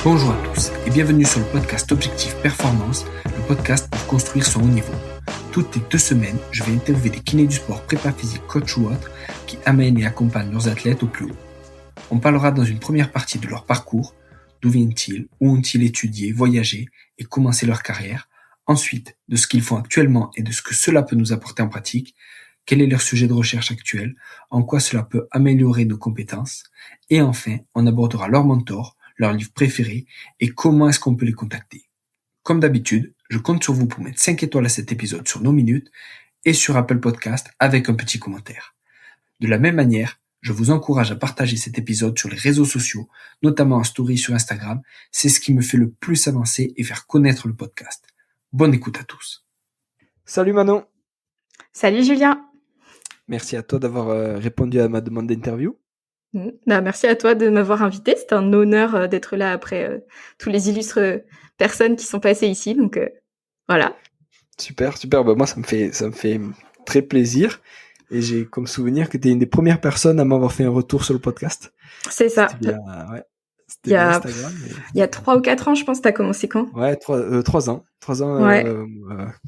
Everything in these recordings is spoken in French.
Bonjour à tous et bienvenue sur le podcast Objectif Performance, le podcast pour construire son haut niveau. Toutes les 2 semaines, je vais interviewer des kinés du sport, prépa physique, coach ou autres qui amènent et accompagnent leurs athlètes au plus haut. On parlera dans une première partie de leur parcours, d'où viennent-ils, où ont-ils étudié, voyagé et commencé leur carrière, ensuite de ce qu'ils font actuellement et de ce que cela peut nous apporter en pratique, quel est leur sujet de recherche actuel, en quoi cela peut améliorer nos compétences, et enfin, on abordera leur mentor, leur livre préféré et comment est-ce qu'on peut les contacter. Comme d'habitude, je compte sur vous pour mettre 5 étoiles à cet épisode sur nos minutes et sur Apple Podcast avec un petit commentaire. De la même manière, je vous encourage à partager cet épisode sur les réseaux sociaux, notamment en story sur Instagram. C'est ce qui me fait le plus avancer et faire connaître le podcast. Bonne écoute à tous. Salut Manon. Salut Julien. Merci à toi d'avoir répondu à ma demande d'interview. Merci à toi de m'avoir invité. C'est un honneur d'être là après tous les illustres personnes qui sont passées ici. Donc voilà. Super. Bah, moi, ça me fait très plaisir. Et j'ai comme souvenir que tu es une des premières personnes à m'avoir fait un retour sur le podcast. C'est ça. C'était via Instagram. Il y a 3 ou 4 ans, je pense. Tu as commencé quand ? Ouais, 3 ans. 3 ans, ouais.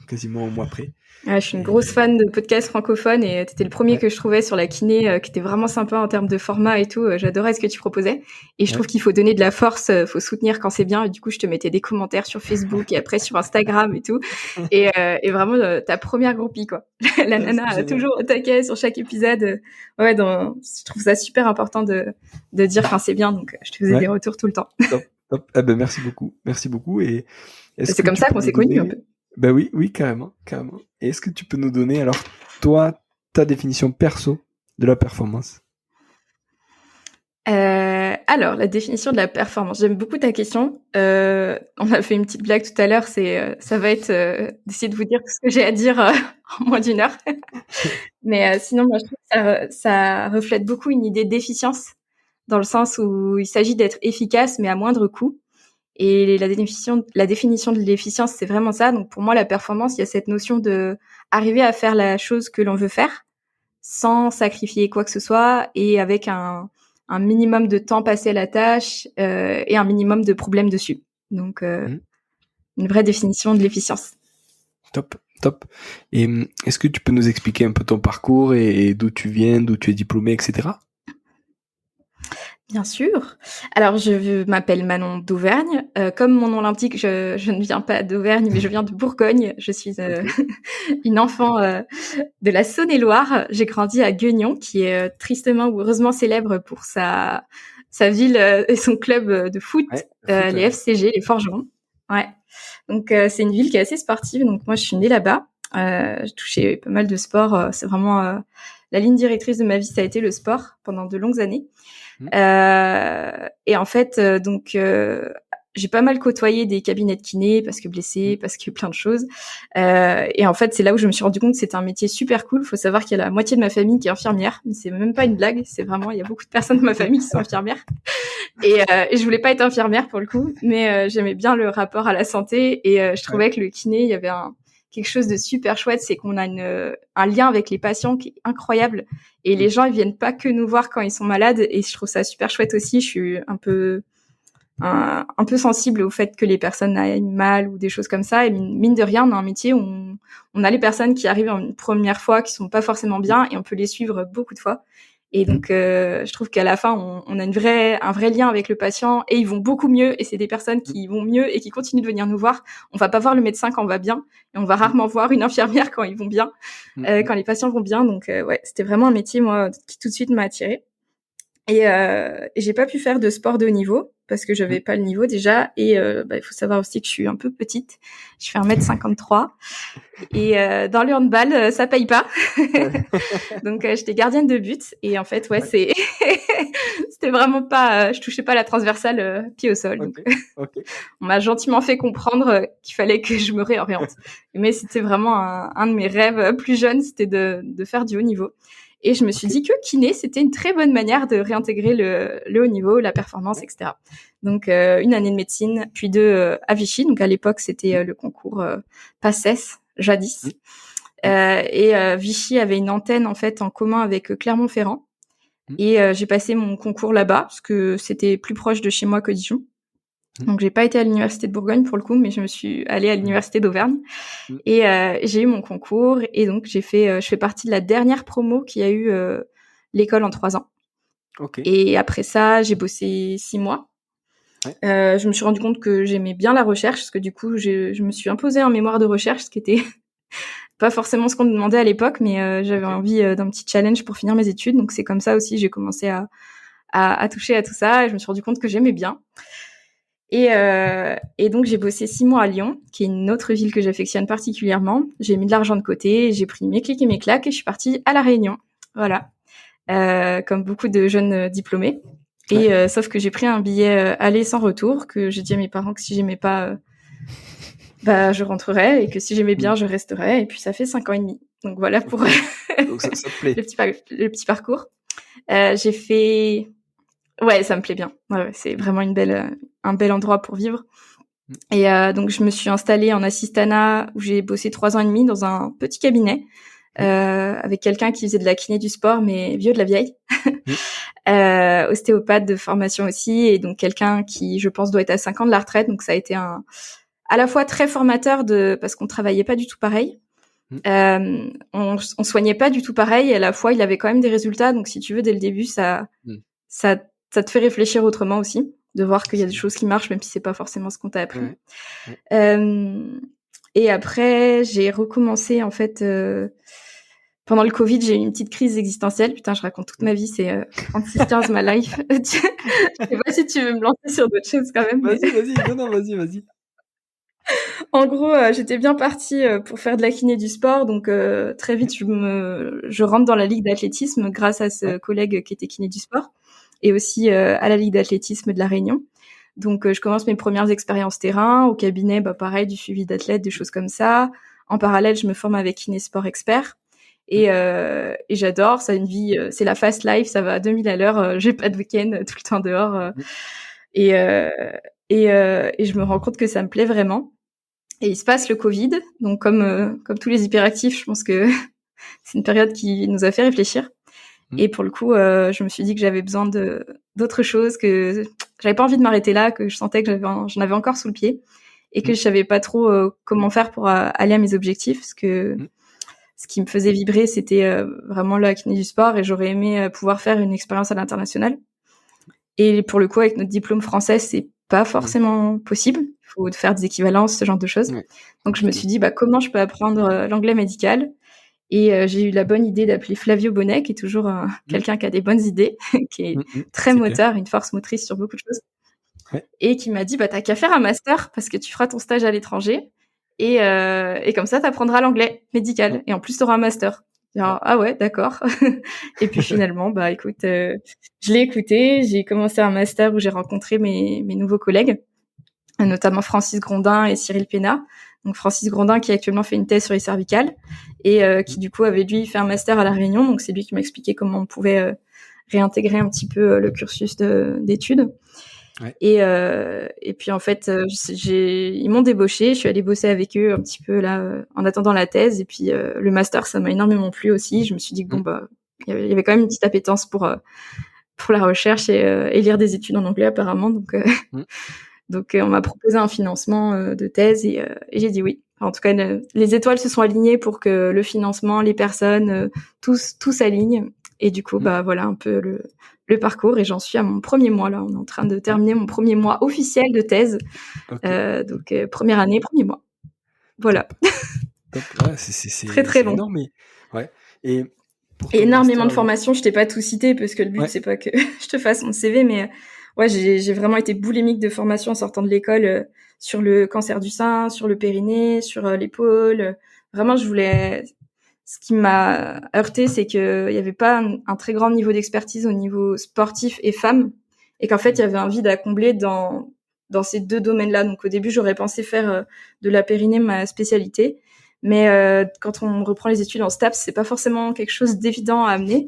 Quasiment au mois près. Je suis une grosse fan de podcasts francophones et t'étais le premier que je trouvais sur la kiné qui était vraiment sympa en termes de format et tout. J'adorais ce que tu proposais et je trouve qu'il faut donner de la force, faut soutenir quand c'est bien. Et du coup, je te mettais des commentaires sur Facebook et après sur Instagram et tout. Et vraiment ta première groupie quoi. La nana toujours au taquet sur chaque épisode. Je trouve ça super important de dire quand c'est bien. Donc je te faisais des retours tout le temps. Top. Merci beaucoup. Et c'est comme ça qu'on s'est connus un peu. Ben oui, carrément. Et est-ce que tu peux nous donner, alors, toi, ta définition perso de la performance ? Alors, la définition de la performance. J'aime beaucoup ta question. On a fait une petite blague tout à l'heure. Ça va être d'essayer de vous dire tout ce que j'ai à dire en moins d'1 heure. Mais sinon, moi, je trouve que ça reflète beaucoup une idée d'efficience, dans le sens où il s'agit d'être efficace, mais à moindre coût. Et la définition de l'efficience, c'est vraiment ça. Donc pour moi, la performance, il y a cette notion de arriver à faire la chose que l'on veut faire sans sacrifier quoi que ce soit et avec un minimum de temps passé à la tâche et un minimum de problèmes dessus. Donc une vraie définition de l'efficience. Top. Et est-ce que tu peux nous expliquer un peu ton parcours et d'où tu viens, d'où tu es diplômé, etc. Bien sûr. Alors, je m'appelle Manon d'Auvergne. Comme mon nom l'indique, je ne viens pas d'Auvergne, mais je viens de Bourgogne. Je suis une enfant de la Saône-et-Loire. J'ai grandi à Gueugnon, qui est tristement ou heureusement célèbre pour sa ville et son club de foot, les FCG, les Forgerons. Ouais. Donc, c'est une ville qui est assez sportive. Donc, moi, je suis née là-bas. J'ai touché pas mal de sports. C'est vraiment la ligne directrice de ma vie, ça a été le sport pendant de longues années. Et en fait, j'ai pas mal côtoyé des cabinets de kiné parce que blessée, parce que plein de choses. Et en fait, c'est là où je me suis rendu compte que c'était un métier super cool. Faut savoir qu'il y a la moitié de ma famille qui est infirmière, mais c'est même pas une blague. C'est vraiment, il y a beaucoup de personnes de ma famille qui sont infirmières. Et je voulais pas être infirmière pour le coup, mais j'aimais bien le rapport à la santé et je trouvais que le kiné, il y avait quelque chose de super chouette, c'est qu'on a un lien avec les patients qui est incroyable. Et les gens, ils viennent pas que nous voir quand ils sont malades. Et je trouve ça super chouette aussi. Je suis un peu sensible au fait que les personnes aillent mal ou des choses comme ça. Et mine de rien, on a un métier où on a les personnes qui arrivent une première fois, qui sont pas forcément bien, et on peut les suivre beaucoup de fois. Et donc, je trouve qu'à la fin, on a un vrai lien avec le patient et ils vont beaucoup mieux. Et c'est des personnes qui vont mieux et qui continuent de venir nous voir. On va pas voir le médecin quand on va bien et on va rarement voir une infirmière quand ils vont bien, quand les patients vont bien. Donc, c'était vraiment un métier, moi, qui tout de suite m'a attirée. Et j'ai pas pu faire de sport de haut niveau parce que j'avais pas le niveau déjà. Et il faut savoir aussi que je suis un peu petite. Je fais 1m53. Et dans le handball, ça paye pas. Donc j'étais gardienne de but. Et en fait, c'était vraiment pas... je touchais pas la transversale pied au sol. Donc, on m'a gentiment fait comprendre qu'il fallait que je me réoriente. Mais c'était vraiment un de mes rêves plus jeunes, c'était de faire du haut niveau. Et je me suis dit que kiné, c'était une très bonne manière de réintégrer le haut niveau, la performance, etc. Donc, 1 année de médecine, puis 2 à Vichy. Donc, à l'époque, c'était le concours PACES, jadis. Et Vichy avait une antenne, en fait, en commun avec Clermont-Ferrand. Et j'ai passé mon concours là-bas, parce que c'était plus proche de chez moi que Dijon. Donc j'ai pas été à l'université de Bourgogne pour le coup, mais je me suis allée à l'université d'Auvergne et j'ai eu mon concours et donc je fais partie de la dernière promo qui a eu l'école en 3 ans. Ok. Et après ça, j'ai bossé 6 mois. Je me suis rendu compte que j'aimais bien la recherche parce que du coup, je me suis imposé un mémoire de recherche, ce qui était pas forcément ce qu'on me demandait à l'époque, mais j'avais envie d'un petit challenge pour finir mes études. Donc c'est comme ça aussi j'ai commencé à toucher à tout ça et je me suis rendu compte que j'aimais bien. Et donc j'ai bossé 6 mois à Lyon, qui est une autre ville que j'affectionne particulièrement. J'ai mis de l'argent de côté, j'ai pris mes clics et mes claques et je suis partie à La Réunion. Voilà, comme beaucoup de jeunes diplômés. Et sauf que j'ai pris un billet aller sans retour, que j'ai dit à mes parents que si j'aimais pas, je rentrerais et que si j'aimais bien, je resterais. Et puis ça fait 5 ans et demi. Donc voilà pour Donc ça te plaît. le petit parcours. J'ai fait... Ouais, ça me plaît bien. Ouais, c'est vraiment un bel endroit pour vivre. Et donc, je me suis installée en assistanat où j'ai bossé 3 ans et demi dans un petit cabinet avec quelqu'un qui faisait de la kiné du sport, mais vieux de la vieille. Ostéopathe de formation aussi. Et donc, quelqu'un qui, je pense, doit être à 5 ans de la retraite. Donc, ça a été à la fois très formateur parce qu'on travaillait pas du tout pareil. On soignait pas du tout pareil. Et à la fois, il avait quand même des résultats. Donc, si tu veux, dès le début, ça te fait réfléchir autrement aussi, de voir qu'il y a des choses qui marchent, même si c'est pas forcément ce qu'on t'a appris. Et après, j'ai recommencé, en fait, pendant le Covid, j'ai eu une petite crise existentielle. Putain, je raconte toute ma vie, c'est 36 Years My Life. Je sais pas si tu veux me lancer sur d'autres choses quand même. Vas-y. Non, vas-y. En gros, j'étais bien partie pour faire de la kiné du sport, donc très vite, je rentre dans la ligue d'athlétisme grâce à ce collègue qui était kiné du sport. Et aussi à la Ligue d'athlétisme de La Réunion. Donc, je commence mes premières expériences terrain, au cabinet, pareil, du suivi d'athlètes, des choses comme ça. En parallèle, je me forme avec Kinésport Expert. Et j'adore, ça a une vie, c'est la fast life, ça va à 2000 à l'heure, j'ai pas de week-end, tout le temps dehors. Et je me rends compte que ça me plaît vraiment. Et il se passe le Covid, donc comme tous les hyperactifs, je pense que c'est une période qui nous a fait réfléchir. Et pour le coup, je me suis dit que j'avais besoin d'autres choses, que j'avais pas envie de m'arrêter là, que je sentais que j'en avais encore sous le pied et que je savais pas trop comment faire pour aller à mes objectifs, parce que ce qui me faisait vibrer, c'était vraiment la kiné du sport et j'aurais aimé pouvoir faire une expérience à l'international. Et pour le coup, avec notre diplôme français, c'est pas forcément possible. Il faut faire des équivalences, ce genre de choses. Donc je me suis dit, comment je peux apprendre l'anglais médical? Et j'ai eu la bonne idée d'appeler Flavio Bonnet, qui est toujours quelqu'un qui a des bonnes idées, qui est très moteur, une force motrice sur beaucoup de choses, et qui m'a dit t'as qu'à faire un master parce que tu feras ton stage à l'étranger et comme ça t'apprendras l'anglais médical et en plus t'auras un master. Alors, ah ouais, d'accord. Et puis finalement, écoute, je l'ai écouté, j'ai commencé un master où j'ai rencontré mes nouveaux collègues, notamment Francis Grondin et Cyril Pénat. Donc Francis Grondin qui actuellement fait une thèse sur les cervicales et qui du coup avait lui fait un master à La Réunion, donc c'est lui qui m'a expliqué comment on pouvait réintégrer un petit peu le cursus d'études. Et puis en fait ils m'ont débauché, je suis allée bosser avec eux un petit peu là en attendant la thèse, et puis le master ça m'a énormément plu aussi. Je me suis dit que il y avait quand même une petite appétence pour la recherche et lire des études en anglais apparemment, donc on m'a proposé un financement de thèse et j'ai dit oui. En tout cas, les étoiles se sont alignées pour que le financement, les personnes, tout s'aligne. Et du coup, voilà un peu le parcours. Et j'en suis à mon premier mois là. On est en train de terminer mon premier mois officiel de thèse. Donc première année, premier mois. Voilà. Top. Ouais, c'est très très long. Énorme, et énormément de formations. Je t'ai pas tout cité parce que le but c'est pas que je te fasse mon CV, mais ouais, j'ai vraiment été boulimique de formation en sortant de l'école sur le cancer du sein, sur le périnée, sur l'épaule. Vraiment, ce qui m'a heurté, c'est que il y avait pas un très grand niveau d'expertise au niveau sportif et femmes, et qu'en fait, il y avait un vide à combler dans ces deux domaines-là. Donc au début, j'aurais pensé faire de la périnée ma spécialité. Mais quand on reprend les études en STAPS, c'est pas forcément quelque chose d'évident à amener.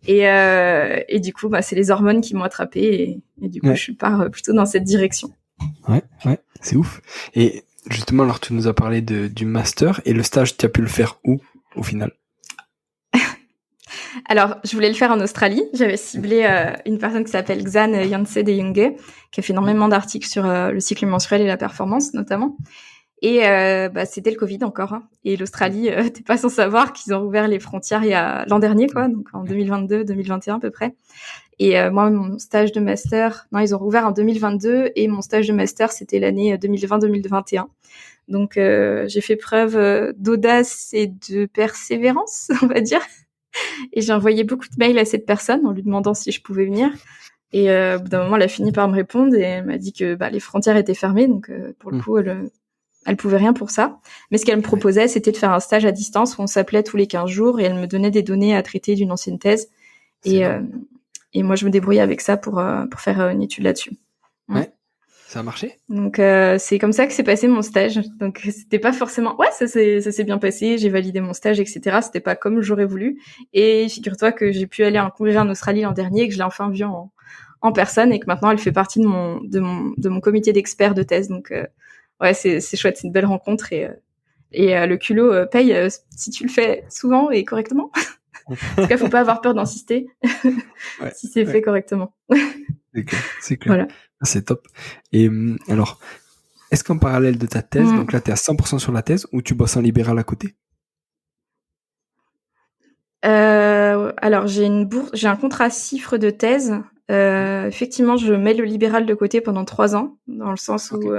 Et du coup, c'est les hormones qui m'ont attrapée. Et du coup, je pars plutôt dans cette direction. Ouais, c'est ouf. Et justement, alors tu nous as parlé du master. Et le stage, tu as pu le faire où, au final? Alors, je voulais le faire en Australie. J'avais ciblé une personne qui s'appelle Xan Yance de Junge, qui a fait énormément d'articles sur le cycle menstruel et la performance, notamment. Et c'était le Covid encore. Hein. Et l'Australie, t'es pas sans savoir qu'ils ont ouvert les frontières il y a l'an dernier, quoi, donc en 2022, 2021 à peu près. Et moi, mon stage de master, non, ils ont rouvert en 2022 et mon stage de master, c'était l'année 2020-2021. Donc, j'ai fait preuve d'audace et de persévérance, on va dire. Et j'ai envoyé beaucoup de mails à cette personne en lui demandant si je pouvais venir. Et au bout d'un moment, elle a fini par me répondre et elle m'a dit que les frontières étaient fermées. Donc, pour le coup, elle pouvait rien pour ça. Mais ce qu'elle me proposait, c'était de faire un stage à distance où on s'appelait tous les 15 jours et elle me donnait des données à traiter d'une ancienne thèse. Et moi, je me débrouillais avec ça pour faire une étude là-dessus. Ouais. Ça a marché? Donc, c'est comme ça que s'est passé mon stage. Donc, c'était pas forcément... Ouais, ça s'est bien passé. J'ai validé mon stage, etc. C'était pas comme j'aurais voulu. Et figure-toi que j'ai pu aller à un congrès en Australie l'an dernier et que je l'ai enfin vu en personne et que maintenant, elle fait partie de mon comité d'experts de thèse. Donc, ouais, c'est chouette. C'est une belle rencontre et le culot paye si tu le fais souvent et correctement. En tout cas, faut pas avoir peur d'insister si c'est fait correctement. C'est clair. Voilà. C'est top. Et alors, est-ce qu'en parallèle de ta thèse, donc là, tu es à 100% sur la thèse ou tu bosses en libéral à côté? Alors, j'ai un contrat CIFRE de thèse. Effectivement, je mets le libéral de côté pendant 3 ans, dans le sens où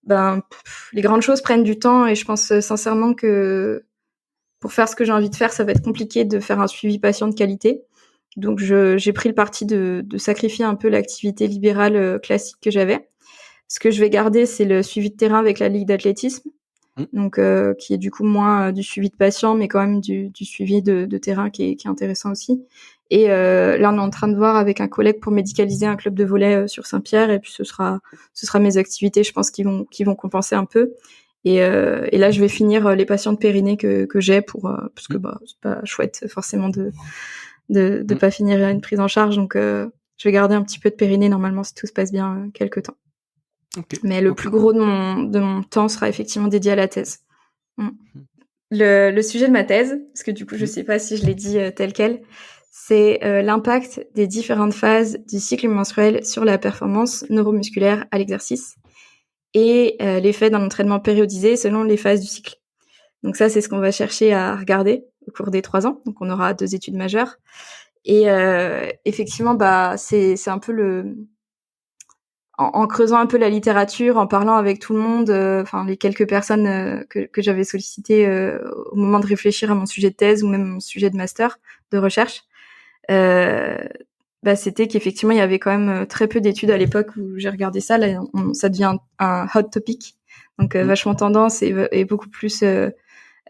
les grandes choses prennent du temps et je pense sincèrement que pour faire ce que j'ai envie de faire, ça va être compliqué de faire un suivi patient de qualité. Donc, j'ai pris le parti de sacrifier un peu l'activité libérale classique que j'avais. Ce que je vais garder, c'est le suivi de terrain avec la Ligue d'athlétisme, donc qui est du coup moins du suivi de patients, mais quand même du suivi de terrain qui est intéressant aussi. Et là, on est en train de voir avec un collègue pour médicaliser un club de volley sur Saint-Pierre, et puis ce sera mes activités, je pense, qui vont compenser un peu. Et là, je vais finir les patients de périnée que j'ai parce que c'est pas chouette forcément de pas finir une prise en charge. Donc, je vais garder un petit peu de périnée normalement si tout se passe bien quelques temps. Okay. Mais le plus gros de mon temps sera effectivement dédié à la thèse. Le sujet de ma thèse, parce que du coup, je sais pas si je l'ai dit tel quel, c'est l'impact des différentes phases du cycle menstruel sur la performance neuromusculaire à l'exercice et l'effet d'un entraînement périodisé selon les phases du cycle. Donc ça, c'est ce qu'on va chercher à regarder au cours des 3 ans. Donc on aura 2 études majeures. Et effectivement, c'est un peu en creusant un peu la littérature, en parlant avec tout le monde, les quelques personnes que j'avais sollicitées au moment de réfléchir à mon sujet de thèse ou même mon sujet de master de recherche, c'était qu'effectivement il y avait quand même très peu d'études à l'époque où j'ai regardé ça. Là, ça devient un hot topic, donc vachement tendance et beaucoup plus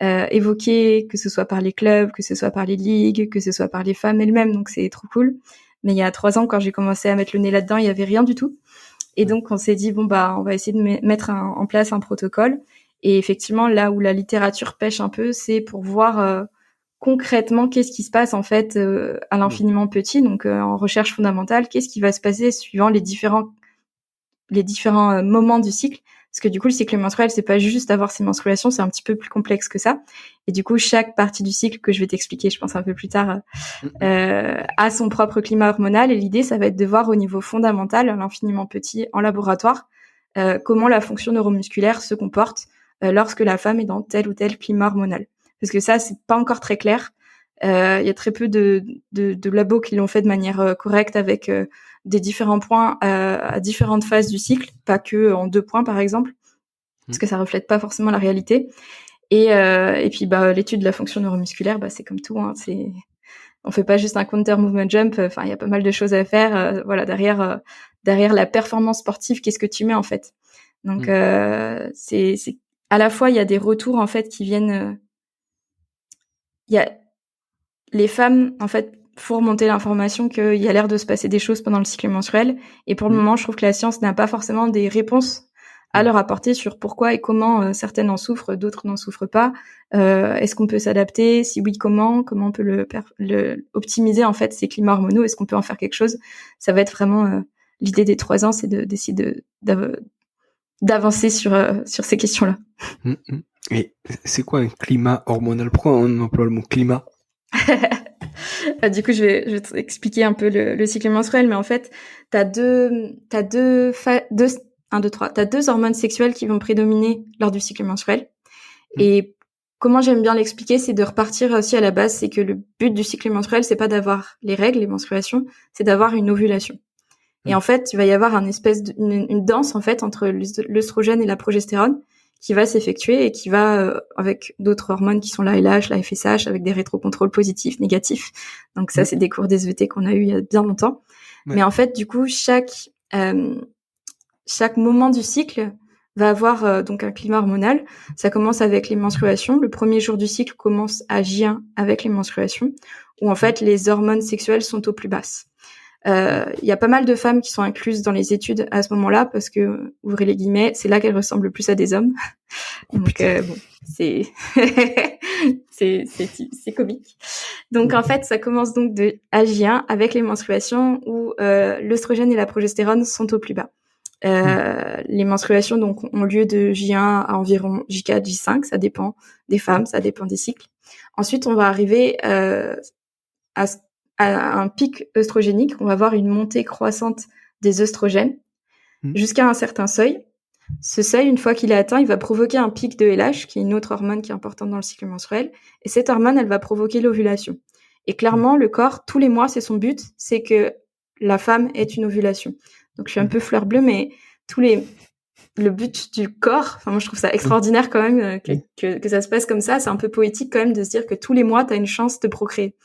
évoqué, que ce soit par les clubs, que ce soit par les ligues, que ce soit par les femmes elles-mêmes. Donc c'est trop cool. Mais il y a 3 ans, quand j'ai commencé à mettre le nez là-dedans, il y avait rien du tout. Et donc, on s'est dit, on va essayer de mettre en place un protocole. Et effectivement, là où la littérature pêche un peu, c'est pour voir concrètement qu'est-ce qui se passe en fait à l'infiniment petit, donc en recherche fondamentale, qu'est-ce qui va se passer suivant les différents moments du cycle. Parce que du coup, le cycle menstruel, c'est pas juste avoir ses menstruations, c'est un petit peu plus complexe que ça. Et du coup, chaque partie du cycle que je vais t'expliquer, je pense un peu plus tard, a son propre climat hormonal. Et l'idée, ça va être de voir au niveau fondamental, à l'infiniment petit, en laboratoire, comment la fonction neuromusculaire se comporte lorsque la femme est dans tel ou tel climat hormonal. Parce que ça, c'est pas encore très clair. Il y a très peu de labos qui l'ont fait de manière correcte avec des différents points à différentes phases du cycle, pas que en 2 points par exemple, parce que ça reflète pas forcément la réalité. Et puis l'étude de la fonction neuromusculaire, c'est comme tout, hein, on fait pas juste un counter movement jump. Enfin, il y a pas mal de choses à faire. Derrière la performance sportive, qu'est-ce que tu mets en fait? Donc c'est à la fois il y a des retours en fait qui viennent. Il y a les femmes en fait faut remonter l'information qu'il y a l'air de se passer des choses pendant le cycle menstruel. Et pour le moment, je trouve que la science n'a pas forcément des réponses à leur apporter sur pourquoi et comment certaines en souffrent, d'autres n'en souffrent pas. Est-ce qu'on peut s'adapter? Si oui, comment on peut optimiser en fait ces climats hormonaux? Est-ce qu'on peut en faire quelque chose? Ça va être vraiment l'idée des 3 ans, c'est d'essayer d'avancer sur ces questions-là. Et c'est quoi un climat hormonal? Pourquoi on emploie le mot climat? Du coup, je vais t'expliquer un peu le cycle menstruel, mais en fait, t'as deux hormones sexuelles qui vont prédominer lors du cycle menstruel. Et comment j'aime bien l'expliquer, c'est de repartir aussi à la base, c'est que le but du cycle menstruel, c'est pas d'avoir les règles, les menstruations, c'est d'avoir une ovulation. Et en fait, il va y avoir une danse en fait entre l'œstrogène et la progestérone qui va s'effectuer et qui va avec d'autres hormones qui sont la LH, la FSH, avec des rétrocontrôles positifs, négatifs. Donc ça, c'est des cours d'SVT qu'on a eu il y a bien longtemps. Ouais. Mais en fait, du coup, chaque moment du cycle va avoir donc un climat hormonal. Ça commence avec les menstruations. Le premier jour du cycle commence à J1 avec les menstruations, où en fait les hormones sexuelles sont au plus basses. Y a pas mal de femmes qui sont incluses dans les études à ce moment-là parce que, ouvrez les guillemets, c'est là qu'elles ressemblent le plus à des hommes. Donc bon, c'est c'est comique. Donc en fait, ça commence donc de J1 avec les menstruations où l'œstrogène et la progestérone sont au plus bas. Les menstruations donc ont lieu de J1 à environ J4, J5, ça dépend des femmes, ça dépend des cycles. Ensuite, on va arriver à un pic œstrogénique, on va avoir une montée croissante des œstrogènes jusqu'à un certain seuil. Ce seuil, une fois qu'il est atteint, il va provoquer un pic de LH, qui est une autre hormone qui est importante dans le cycle menstruel. Et cette hormone, elle va provoquer l'ovulation. Et clairement, le corps, tous les mois, c'est son but, c'est que la femme ait une ovulation. Donc, je suis un peu fleur bleue, mais le but du corps, enfin, moi, je trouve ça extraordinaire quand même que ça se passe comme ça. C'est un peu poétique quand même de se dire que tous les mois, tu as une chance de procréer.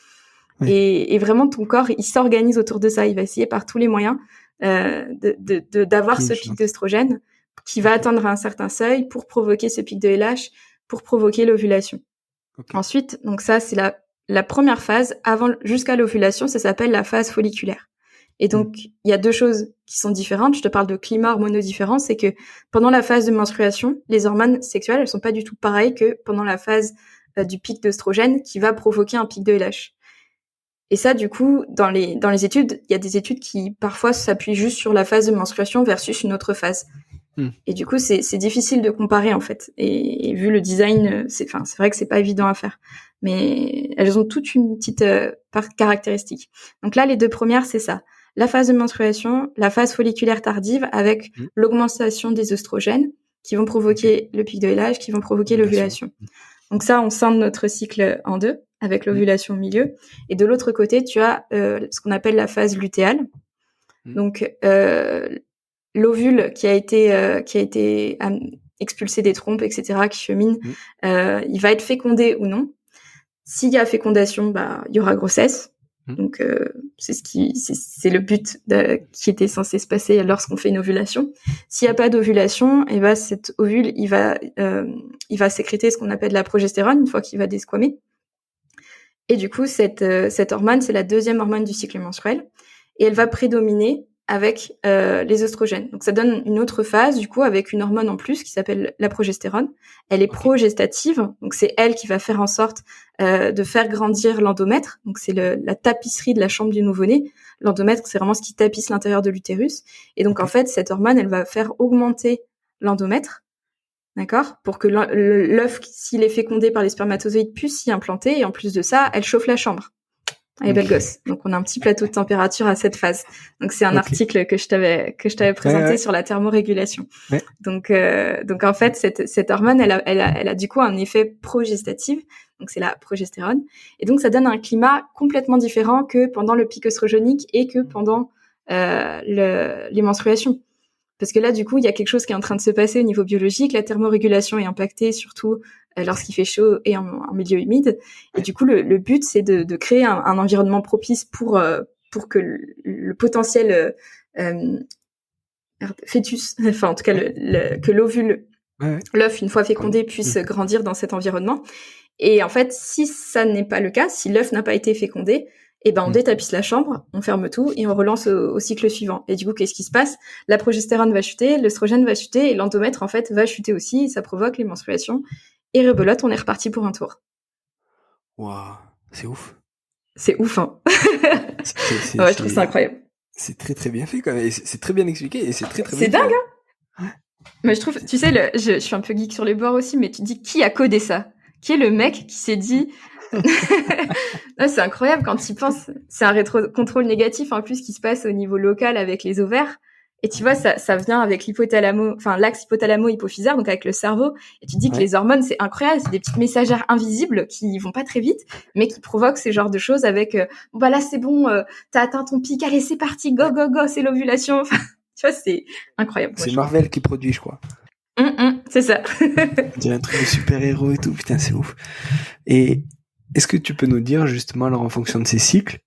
Oui. Et vraiment, ton corps, il s'organise autour de ça. Il va essayer par tous les moyens d'avoir ce pic d'œstrogène qui va atteindre un certain seuil pour provoquer ce pic de LH, pour provoquer l'ovulation. Okay. Ensuite, donc ça, c'est la première phase jusqu'à l'ovulation, ça s'appelle la phase folliculaire. Et donc, il y a deux choses qui sont différentes. Je te parle de climat hormonodifferent, c'est que pendant la phase de menstruation, les hormones sexuelles, elles sont pas du tout pareilles que pendant la phase du pic d'œstrogène qui va provoquer un pic de LH. Et ça, du coup, dans les études, il y a des études qui parfois s'appuient juste sur la phase de menstruation versus une autre phase. Et du coup, c'est difficile de comparer en fait. Et vu le design, c'est vrai que c'est pas évident à faire. Mais elles ont toute une petite caractéristique. Donc là, les deux premières, c'est ça. La phase de menstruation, la phase folliculaire tardive avec l'augmentation des œstrogènes qui vont provoquer le pic de LH, qui vont provoquer l'ovulation. Donc ça, on scinde notre cycle en deux avec l'ovulation au milieu. Et de l'autre côté, tu as ce qu'on appelle la phase lutéale. Donc l'ovule qui a été expulsé des trompes, etc., qui chemine, il va être fécondé ou non. S'il y a fécondation, bah il y aura grossesse. Donc c'est le but qui était censé se passer lorsqu'on fait une ovulation. S'il y a pas d'ovulation, et ben cet ovule il va sécréter ce qu'on appelle la progestérone une fois qu'il va desquamer. Et du coup cette hormone, c'est la deuxième hormone du cycle menstruel et elle va prédominer avec les œstrogènes. Donc ça donne une autre phase du coup avec une hormone en plus qui s'appelle la progestérone. Elle est progestative, donc c'est elle qui va faire en sorte de faire grandir l'endomètre. Donc c'est la tapisserie de la chambre du nouveau-né. L'endomètre, c'est vraiment ce qui tapisse l'intérieur de l'utérus. Et donc en fait, cette hormone, elle va faire augmenter l'endomètre, d'accord, pour que l'œuf, s'il est fécondé par les spermatozoïdes, puisse s'y implanter. Et en plus de ça, elle chauffe la chambre. Elle est belle gosse. Donc on a un petit plateau de température à cette phase. Donc c'est un article que je t'avais présenté sur la thermorégulation. Ouais. Donc en fait cette hormone elle a du coup un effet progestatif. Donc c'est la progestérone et donc ça donne un climat complètement différent que pendant le pic œstrogénique et que pendant les menstruations. Parce que là, du coup, il y a quelque chose qui est en train de se passer au niveau biologique. La thermorégulation est impactée, surtout lorsqu'il fait chaud et en milieu humide. Et du coup, le but, c'est de créer un environnement propice pour que le potentiel fœtus, enfin en tout cas que l'ovule, l'œuf, une fois fécondé, puisse grandir dans cet environnement. Et en fait, si ça n'est pas le cas, si l'œuf n'a pas été fécondé, et ben on détapisse la chambre, on ferme tout et on relance au cycle suivant. Et du coup, qu'est-ce qui se passe ? La progestérone va chuter, l'œstrogène va chuter et l'endomètre en fait va chuter aussi. Et ça provoque les menstruations. Et rebelote, on est reparti pour un tour. Waouh, c'est ouf. C'est ouf, hein. Ouais, je trouve ça incroyable. C'est très très bien fait quand même. C'est très bien expliqué et c'est très très. C'est dingue, hein. Mais je trouve, tu sais, je suis un peu geek sur les bords aussi, mais tu te dis qui a codé ça ? Qui est le mec qui s'est dit C'est incroyable quand tu y penses. C'est un rétro-contrôle négatif en plus qui se passe au niveau local avec les ovaires. Et tu vois, ça vient avec l'axe hypothalamo-hypophysaire, donc avec le cerveau. Et tu dis que les hormones, c'est incroyable, c'est des petites messagères invisibles qui vont pas très vite, mais qui provoquent ces genres de choses avec, là, c'est bon, t'as atteint ton pic, allez, c'est parti, go, go, go, c'est l'ovulation. Enfin, tu vois, c'est incroyable. C'est Marvel qui produit, je crois. C'est ça. On dirait un truc de super-héros et tout. Putain, c'est ouf. Et est-ce que tu peux nous dire, justement, alors, en fonction de ces cycles,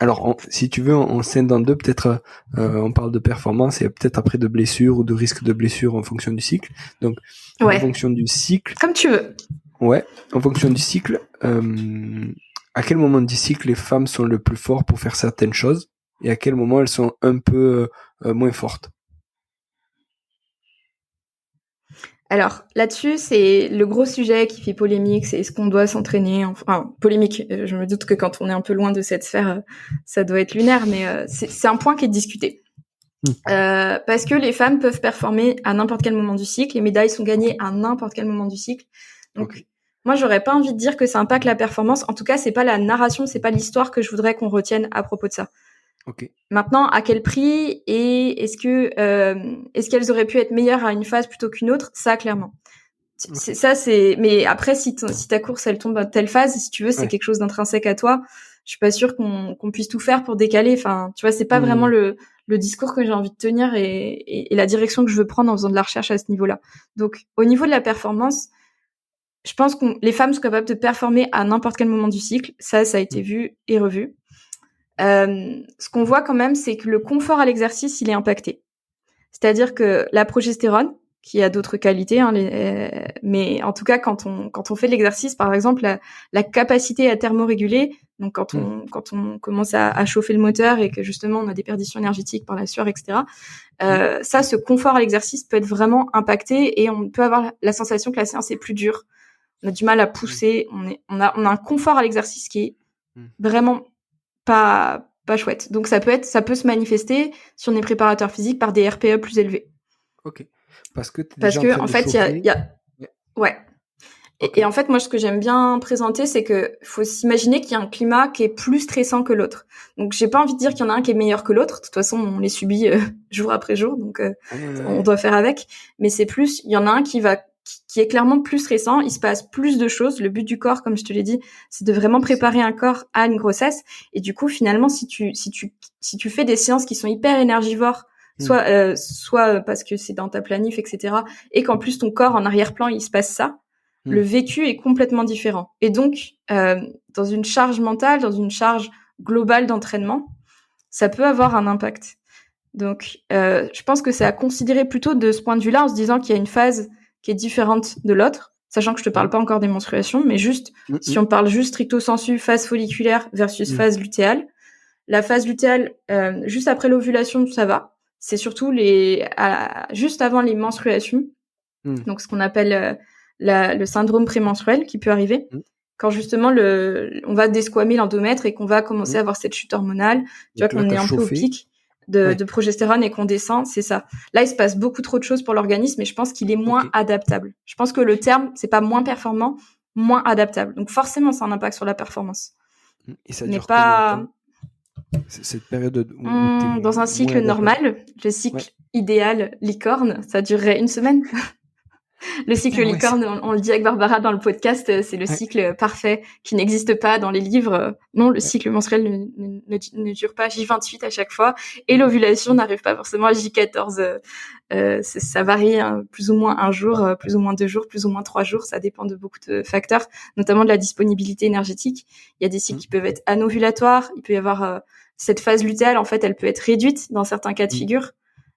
alors, si tu veux, on scinde en deux, peut-être, on parle de performance et peut-être après de blessure ou de risque de blessure en fonction du cycle. Donc, en fonction du cycle. Comme tu veux. Ouais, en fonction du cycle, à quel moment du cycle les femmes sont le plus fortes pour faire certaines choses et à quel moment elles sont un peu moins fortes? Alors, là-dessus, c'est le gros sujet qui fait polémique, c'est est-ce qu'on doit s'entraîner, enfin, polémique, je me doute que quand on est un peu loin de cette sphère, ça doit être lunaire, mais c'est un point qui est discuté. Parce que les femmes peuvent performer à n'importe quel moment du cycle, les médailles sont gagnées à n'importe quel moment du cycle. Donc, moi, j'aurais pas envie de dire que ça impacte la performance, en tout cas, c'est pas la narration, c'est pas l'histoire que je voudrais qu'on retienne à propos de ça. Maintenant, à quel prix et est-ce qu'elles auraient pu être meilleures à une phase plutôt qu'une autre? Ça, clairement. Mais après, si ta course, elle tombe à telle phase, si tu veux, c'est quelque chose d'intrinsèque à toi. Je suis pas sûre qu'on puisse tout faire pour décaler. Enfin, tu vois, c'est pas vraiment le discours que j'ai envie de tenir et la direction que je veux prendre en faisant de la recherche à ce niveau-là. Donc, au niveau de la performance, je pense que les femmes sont capables de performer à n'importe quel moment du cycle. Ça a été vu et revu. Ce qu'on voit quand même, c'est que le confort à l'exercice, il est impacté. C'est-à-dire que la progestérone, qui a d'autres qualités, mais en tout cas, quand on fait de l'exercice, par exemple, la capacité à thermoréguler, donc quand on commence à chauffer le moteur et que justement on a des perditions énergétiques par la sueur, etc. Ce confort à l'exercice peut être vraiment impacté et on peut avoir la sensation que la séance est plus dure. On a du mal à pousser, on a un confort à l'exercice qui est vraiment pas chouette. Donc ça peut se manifester si on est préparateur physique par des RPE plus élevés. Ok. Parce que en fait il y a ouais. Et en fait moi ce que j'aime bien présenter c'est que faut s'imaginer qu'il y a un climat qui est plus stressant que l'autre. Donc j'ai pas envie de dire qu'il y en a un qui est meilleur que l'autre. De toute façon on les subit jour après jour donc on doit faire avec. Mais c'est plus il y en a un qui est clairement plus stressant, il se passe plus de choses. Le but du corps, comme je te l'ai dit, c'est de vraiment préparer un corps à une grossesse. Et du coup, finalement, si tu fais des séances qui sont hyper énergivores, soit parce que c'est dans ta planif, etc., et qu'en plus ton corps en arrière-plan, il se passe ça, le vécu est complètement différent. Et donc, dans une charge mentale, dans une charge globale d'entraînement, ça peut avoir un impact. Donc, je pense que c'est à considérer plutôt de ce point de vue-là, en se disant qu'il y a une phase qui est différente de l'autre, sachant que je te parle pas encore des menstruations, mais juste, si on parle juste stricto sensu, phase folliculaire versus phase lutéale. La phase lutéale, juste après l'ovulation, ça va. C'est surtout juste avant les menstruations. Donc, ce qu'on appelle le syndrome prémenstruel qui peut arriver. Quand justement on va desquamer l'endomètre et qu'on va commencer à avoir cette chute hormonale, tu vois qu'on est un peu au pic de progestérone et qu'on descend, c'est ça. Là, il se passe beaucoup trop de choses pour l'organisme et je pense qu'il est moins adaptable. Je pense que le terme, c'est pas moins performant, moins adaptable. Donc forcément, ça a un impact sur la performance. Et ça dure pas cette période où dans un cycle normal, le cycle idéal licorne, ça durerait 1 semaine. Le cycle licorne, on le dit avec Barbara dans le podcast, c'est le cycle parfait qui n'existe pas dans les livres. Non, le cycle menstruel ne dure pas J28 à chaque fois et l'ovulation n'arrive pas forcément à J14. Ça varie plus ou moins 1 jour, plus ou moins 2 jours, plus ou moins 3 jours. Ça dépend de beaucoup de facteurs, notamment de la disponibilité énergétique. Il y a des cycles qui peuvent être anovulatoires. Il peut y avoir cette phase lutéale, en fait, elle peut être réduite dans certains cas de figure.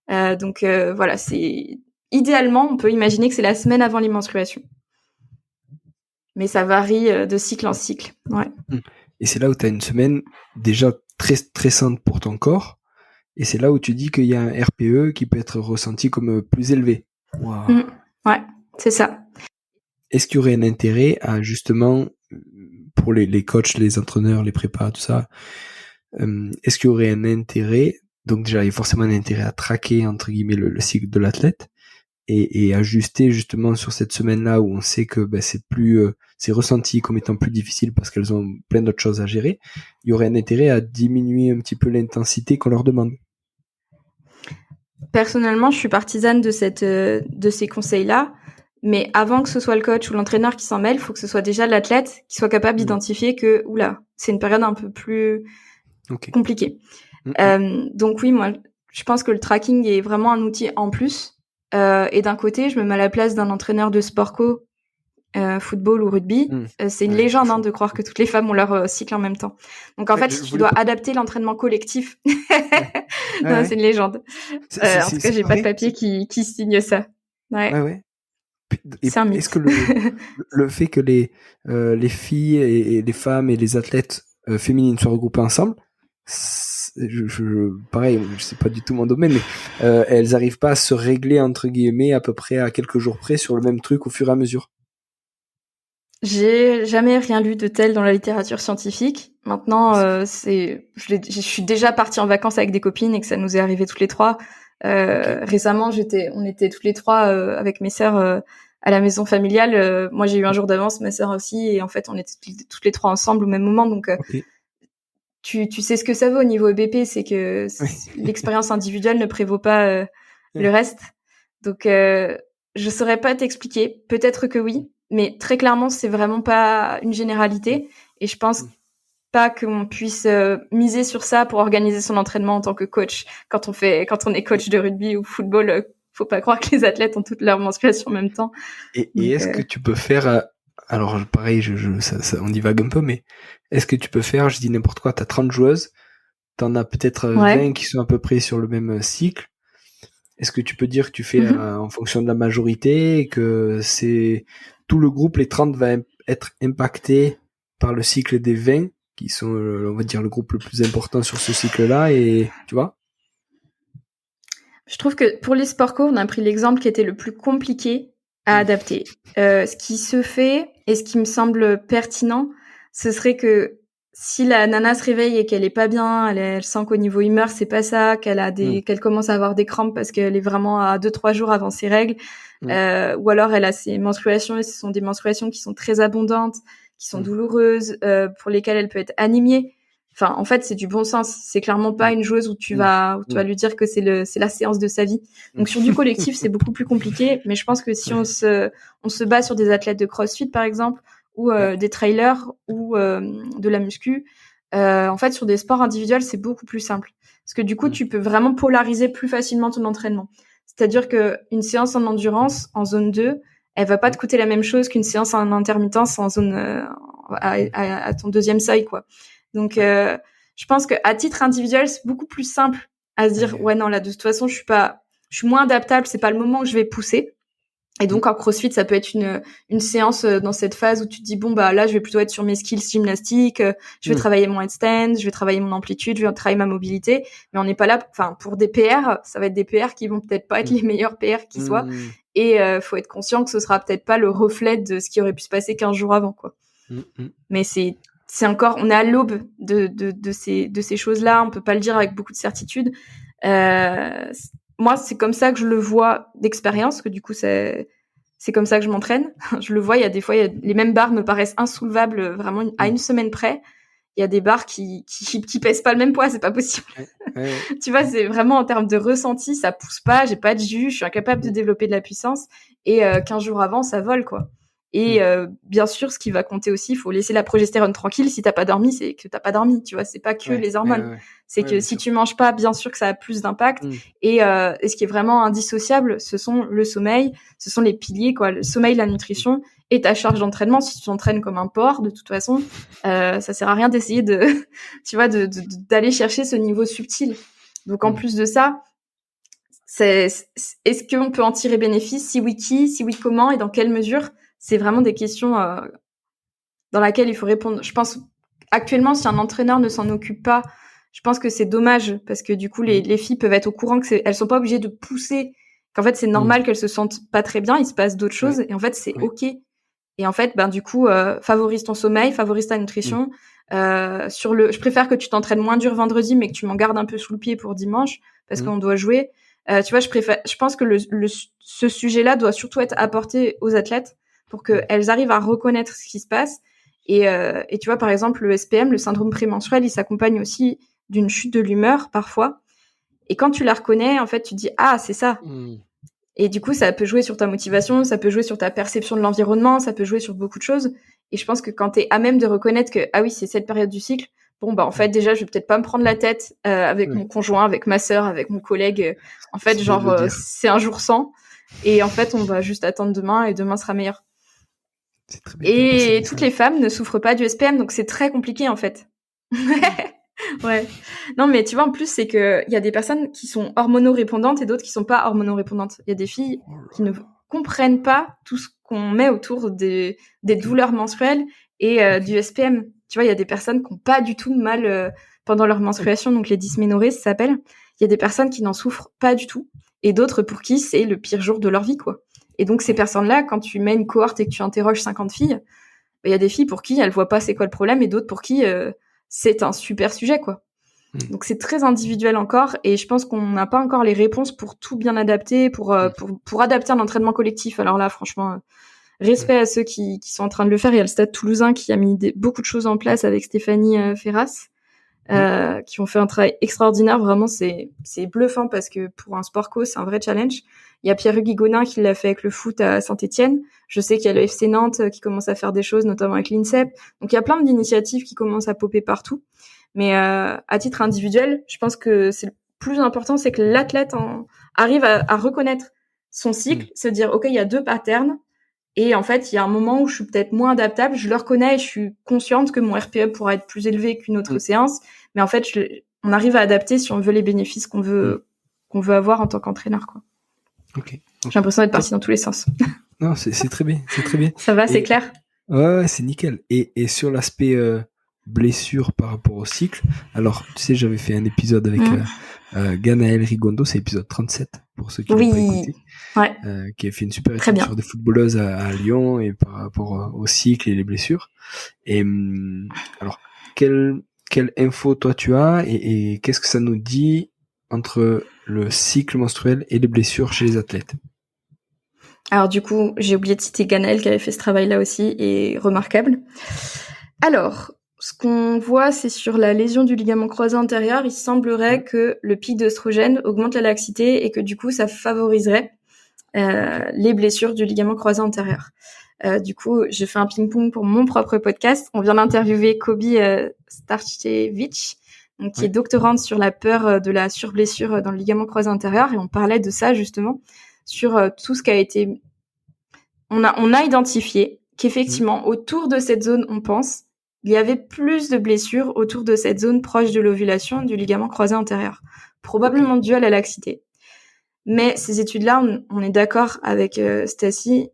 Donc voilà, c'est... Idéalement, on peut imaginer que c'est la semaine avant les menstruations. Mais ça varie de cycle en cycle. Ouais. Et c'est là où tu as une semaine déjà très stressante pour ton corps. Et c'est là où tu dis qu'il y a un RPE qui peut être ressenti comme plus élevé. Wow. Ouais, c'est ça. Est-ce qu'il y aurait un intérêt à justement, pour les coachs, les entraîneurs, les prépas, tout ça, est-ce qu'il y aurait un intérêt, donc déjà il y a forcément un intérêt à traquer entre guillemets le cycle de l'athlète, et ajuster justement sur cette semaine-là où on sait que c'est ressenti comme étant plus difficile parce qu'elles ont plein d'autres choses à gérer, il y aurait un intérêt à diminuer un petit peu l'intensité qu'on leur demande. Personnellement, je suis partisane de ces conseils-là, mais avant que ce soit le coach ou l'entraîneur qui s'en mêle, il faut que ce soit déjà l'athlète qui soit capable d'identifier que c'est une période un peu plus compliquée. Donc oui, moi, je pense que le tracking est vraiment un outil en plus. Et d'un côté, je me mets à la place d'un entraîneur de sport co, football ou rugby. C'est une légende de croire que toutes les femmes ont leur cycle en même temps. Donc en fait, tu dois adapter l'entraînement collectif. C'est une légende. En tout cas, j'ai pas de papier qui signe ça. Ouais. C'est un mythe. Est-ce que le fait que les filles et les femmes et les athlètes féminines soient regroupées ensemble, pareil, je sais pas du tout mon domaine, mais elles arrivent pas à se régler entre guillemets à peu près à quelques jours près sur le même truc au fur et à mesure? J'ai jamais rien lu de tel dans la littérature scientifique. Maintenant, je suis déjà partie en vacances avec des copines et que ça nous est arrivé toutes les trois. Récemment, on était toutes les trois avec mes sœurs à la maison familiale. Moi, j'ai eu un jour d'avance, ma sœur aussi, et en fait, on était toutes les trois ensemble au même moment. Donc, tu sais ce que ça vaut au niveau EBP, c'est que l'expérience individuelle ne prévaut pas le reste. Donc, je saurais pas t'expliquer. Peut-être que oui. Mais très clairement, c'est vraiment pas une généralité. Et je pense pas qu'on puisse miser sur ça pour organiser son entraînement en tant que coach. Quand on est coach de rugby ou football, faut pas croire que les athlètes ont toutes leurs menstruations en même temps. Et est-ce que tu peux faire, alors pareil, on divague un peu, mais est-ce que tu peux faire, je dis n'importe quoi, t'as 30 joueuses, t'en as peut-être 20 qui sont à peu près sur le même cycle. Est-ce que tu peux dire que tu fais en fonction de la majorité et que c'est tout le groupe, les 30 va être impacté par le cycle des 20 qui sont, on va dire, le groupe le plus important sur ce cycle-là, et tu vois? Je trouve que pour les sports co, on a pris l'exemple qui était le plus compliqué à adapter. Ce qui se fait et ce qui me semble pertinent, ce serait que si la nana se réveille et qu'elle est pas bien, elle sent qu'au niveau humeur c'est pas ça, qu'elle commence à avoir des crampes parce qu'elle est vraiment à 2-3 jours avant ses règles, ou alors elle a ses menstruations et ce sont des menstruations qui sont très abondantes, qui sont douloureuses, pour lesquelles elle peut être anémiée. Enfin, en fait, c'est du bon sens. C'est clairement pas une joueuse où tu vas lui dire que c'est la séance de sa vie. Donc sur du collectif, c'est beaucoup plus compliqué. Mais je pense que si on se bat sur des athlètes de CrossFit par exemple, ou des trailers, ou de la muscu, en fait sur des sports individuels, c'est beaucoup plus simple. Parce que du coup, tu peux vraiment polariser plus facilement ton entraînement. C'est-à-dire que une séance en endurance en zone 2, elle va pas te coûter la même chose qu'une séance en intermittence en zone à ton deuxième seuil, quoi. Donc, je pense que à titre individuel, c'est beaucoup plus simple à se dire ouais non là de toute façon je suis moins adaptable, c'est pas le moment où je vais pousser. Et donc en CrossFit, ça peut être une séance dans cette phase où tu te dis bon bah là je vais plutôt être sur mes skills gymnastiques, je vais travailler mon headstand, je vais travailler mon amplitude, je vais travailler ma mobilité, mais on n'est pas là pour des PR, ça va être des PR qui vont peut-être pas être les meilleurs PR qui soient, et faut être conscient que ce sera peut-être pas le reflet de ce qui aurait pu se passer 15 jours avant, quoi. Mais c'est encore, on est à l'aube de ces choses-là, on peut pas le dire avec beaucoup de certitude. Moi, c'est comme ça que je le vois d'expérience, que du coup, c'est comme ça que je m'entraîne. Je le vois, il y a des fois, les mêmes barres me paraissent insoulevables vraiment à une semaine près. Il y a des barres qui pèsent pas le même poids, c'est pas possible. Tu vois, c'est vraiment en termes de ressenti, ça pousse pas, j'ai pas de jus, je suis incapable de développer de la puissance. Et 15 jours avant, ça vole, quoi. Et bien sûr, ce qui va compter aussi, il faut laisser la progestérone tranquille. Si t'as pas dormi, c'est que t'as pas dormi, tu vois. C'est pas que les hormones. C'est que si tu manges pas, bien sûr que ça a plus d'impact. Et ce qui est vraiment indissociable, ce sont le sommeil, ce sont les piliers, quoi. Le sommeil, la nutrition et ta charge d'entraînement. Si tu t'entraînes comme un porc, de toute façon, ça sert à rien d'essayer tu vois, d'aller chercher ce niveau subtil. Donc en plus de ça, est-ce qu'on peut en tirer bénéfice? Si oui, qui? Si oui, comment? Et dans quelle mesure? C'est vraiment des questions dans lesquelles il faut répondre. Je pense, actuellement, si un entraîneur ne s'en occupe pas, je pense que c'est dommage, parce que du coup, les filles peuvent être au courant elles sont pas obligées de pousser, qu'en fait, c'est normal qu'elles se sentent pas très bien, il se passe d'autres choses, et en fait, c'est OK. Et en fait, du coup, favorise ton sommeil, favorise ta nutrition. Je préfère que tu t'entraînes moins dur vendredi, mais que tu m'en gardes un peu sous le pied pour dimanche, parce qu'on doit jouer. Tu vois, je pense que ce sujet-là doit surtout être apporté aux athlètes pour qu'elles arrivent à reconnaître ce qui se passe. Et tu vois, par exemple, le SPM, le syndrome prémenstruel, il s'accompagne aussi d'une chute de l'humeur parfois. Et quand tu la reconnais, en fait, tu te dis, ah, c'est ça. Et du coup, ça peut jouer sur ta motivation, ça peut jouer sur ta perception de l'environnement, ça peut jouer sur beaucoup de choses. Et je pense que quand t'es à même de reconnaître que, ah oui, c'est cette période du cycle, bon, bah, en fait, déjà, je vais peut-être pas me prendre la tête avec mon conjoint, avec ma sœur, avec mon collègue. En fait, c'est un jour sans. Et en fait, on va juste attendre demain et demain sera meilleur. C'est très bien. Et toutes les femmes ne souffrent pas du SPM, donc c'est très compliqué, en fait. Ouais. Non, mais tu vois, en plus, c'est que il y a des personnes qui sont hormonorépondantes et d'autres qui sont pas hormonorépondantes. Il y a des filles qui ne comprennent pas tout ce qu'on met autour des douleurs menstruelles et du SPM. Tu vois, il y a des personnes qui ont pas du tout mal pendant leur menstruation, donc les dysménorrhées, ça s'appelle. Il y a des personnes qui n'en souffrent pas du tout et d'autres pour qui c'est le pire jour de leur vie, quoi. Et donc, ces personnes-là, quand tu mets une cohorte et que tu interroges 50 filles, il y a des filles pour qui elles voient pas c'est quoi le problème et d'autres pour qui c'est un super sujet, quoi. Donc c'est très individuel encore et je pense qu'on n'a pas encore les réponses pour tout bien adapter, pour adapter un entraînement collectif. Alors là, franchement, respect à ceux qui sont en train de le faire. Il y a le Stade Toulousain qui a mis beaucoup de choses en place avec Stéphanie Ferras, qui ont fait un travail extraordinaire. Vraiment, c'est bluffant parce que pour un sport co, c'est un vrai challenge. Il y a Pierre-Hugues Gonin qui l'a fait avec le foot à Saint-Étienne. Je sais qu'il y a le FC Nantes qui commence à faire des choses, notamment avec l'INSEP. Donc il y a plein d'initiatives qui commencent à popper partout. Mais à titre individuel, je pense que c'est le plus important, c'est que l'athlète arrive à reconnaître son cycle, se dire ok, il y a 2 patterns et en fait il y a un moment où je suis peut-être moins adaptable, je le reconnais et je suis consciente que mon RPE pourra être plus élevé qu'une autre séance, mais en fait on arrive à adapter si on veut les bénéfices qu'on veut avoir en tant qu'entraîneur, quoi. Okay. J'ai l'impression d'être partie dans tous les sens. Non, c'est très bien, c'est très bien. Ça va, c'est clair. Ouais, c'est nickel. Et sur l'aspect blessure par rapport au cycle, alors tu sais, j'avais fait un épisode avec Ganaël Rigondo, c'est l'épisode 37 pour ceux qui l'ont pas écouté, qui a fait une super étude sur des footballeuses à Lyon et par rapport au cycle et les blessures. Et alors, quelle info toi tu as et qu'est-ce que ça nous dit entre le cycle menstruel et les blessures chez les athlètes? Alors du coup, j'ai oublié de citer Ganaël qui avait fait ce travail-là aussi et remarquable. Alors, ce qu'on voit, c'est sur la lésion du ligament croisé antérieur, il semblerait que le pic d'œstrogène augmente la laxité et que du coup, ça favoriserait les blessures du ligament croisé antérieur. Du coup, j'ai fait un ping-pong pour mon propre podcast. On vient d'interviewer Kobi Starchevich, donc qui est doctorante sur la peur de la surblessure dans le ligament croisé antérieur, et on parlait de ça justement sur tout ce qui a été. On a identifié qu'effectivement autour de cette zone, on pense, il y avait plus de blessures autour de cette zone proche de l'ovulation du ligament croisé antérieur, probablement dû à la laxité. Mais ces études-là, on est d'accord avec Stacy.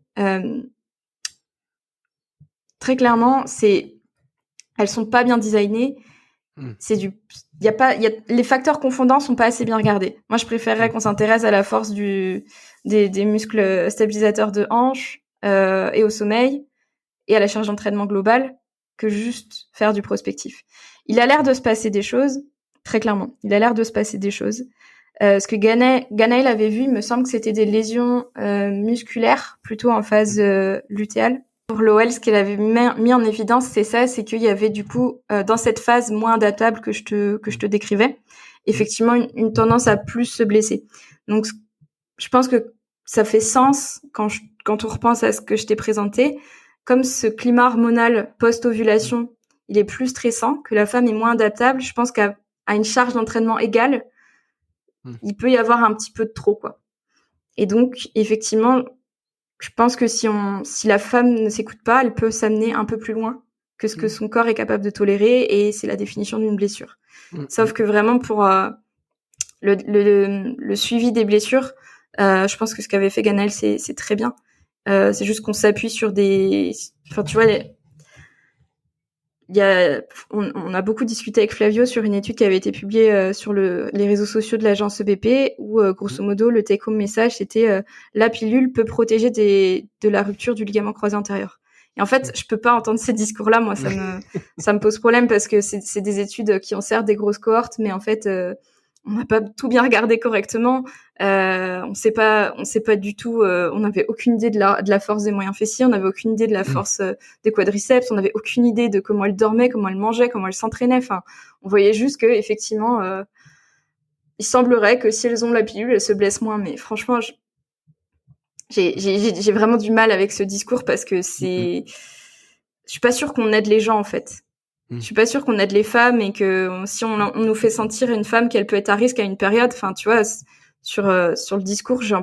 Très clairement, elles sont pas bien designées. Les facteurs confondants sont pas assez bien regardés. Moi, je préférerais qu'on s'intéresse à la force des muscles stabilisateurs de hanche et au sommeil et à la charge d'entraînement globale que juste faire du prospectif. Il a l'air de se passer des choses, très clairement. Il a l'air de se passer des choses. Ce que Ganaël avait vu, il me semble que c'était des lésions musculaires, plutôt en phase lutéale. Pour l'OL, ce qu'elle avait mis en évidence, c'est qu'il y avait du coup, dans cette phase moins adaptable que je te décrivais, effectivement une tendance à plus se blesser. Donc, je pense que ça fait sens quand on repense à ce que je t'ai présenté. Comme ce climat hormonal post-ovulation, il est plus stressant, que la femme est moins adaptable, je pense qu'à une charge d'entraînement égale, il peut y avoir un petit peu de trop, quoi. Et donc, effectivement, je pense que si la femme ne s'écoute pas, elle peut s'amener un peu plus loin que ce que son corps est capable de tolérer, et c'est la définition d'une blessure. Sauf que vraiment pour le suivi des blessures, je pense que ce qu'avait fait Ganaël, c'est très bien. C'est juste qu'on s'appuie sur enfin tu vois, on a beaucoup discuté avec Flavio sur une étude qui avait été publiée sur les réseaux sociaux de l'agence EBP, où grosso modo le take-home message c'était la pilule peut protéger de la rupture du ligament croisé antérieur. Et en fait, je peux pas entendre ces discours-là, moi ça me pose problème parce que c'est des études qui ont certes des grosses cohortes, mais en fait on n'a pas tout bien regardé correctement. On sait pas du tout. On n'avait aucune idée de la force des moyens fessiers. On n'avait aucune idée de la force des quadriceps. On n'avait aucune idée de comment elle dormait, comment elle mangeait, comment elle s'entraînait. Enfin, on voyait juste que effectivement, il semblerait que si elles ont la pilule, elles se blessent moins. Mais franchement, j'ai vraiment du mal avec ce discours parce que je suis pas sûre qu'on aide les gens en fait. Je suis pas sûre qu'on aide les femmes et que si on nous fait sentir une femme qu'elle peut être à risque à une période, enfin tu vois, sur le discours, j'ai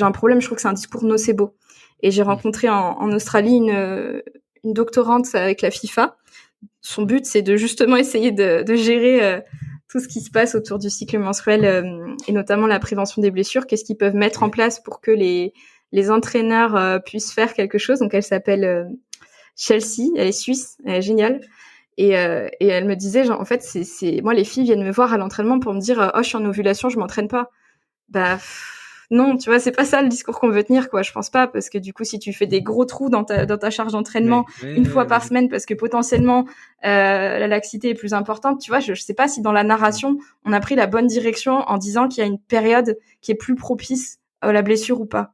un problème. Je trouve que c'est un discours nocebo. Et j'ai rencontré en Australie une doctorante avec la FIFA. Son but, c'est de justement essayer de gérer tout ce qui se passe autour du cycle menstruel et notamment la prévention des blessures. Qu'est-ce qu'ils peuvent mettre en place pour que les entraîneurs puissent faire quelque chose. Donc elle s'appelle Chelsea, elle est suisse, elle est géniale. Et elle me disait, genre, en fait, c'est moi, les filles viennent me voir à l'entraînement pour me dire, oh, je suis en ovulation, je m'entraîne pas. Bah, non, tu vois, c'est pas ça le discours qu'on veut tenir, quoi. Je pense pas, parce que du coup, si tu fais des gros trous dans ta charge d'entraînement une fois par semaine, parce que potentiellement, la laxité est plus importante, tu vois, je sais pas si dans la narration, on a pris la bonne direction en disant qu'il y a une période qui est plus propice à la blessure ou pas.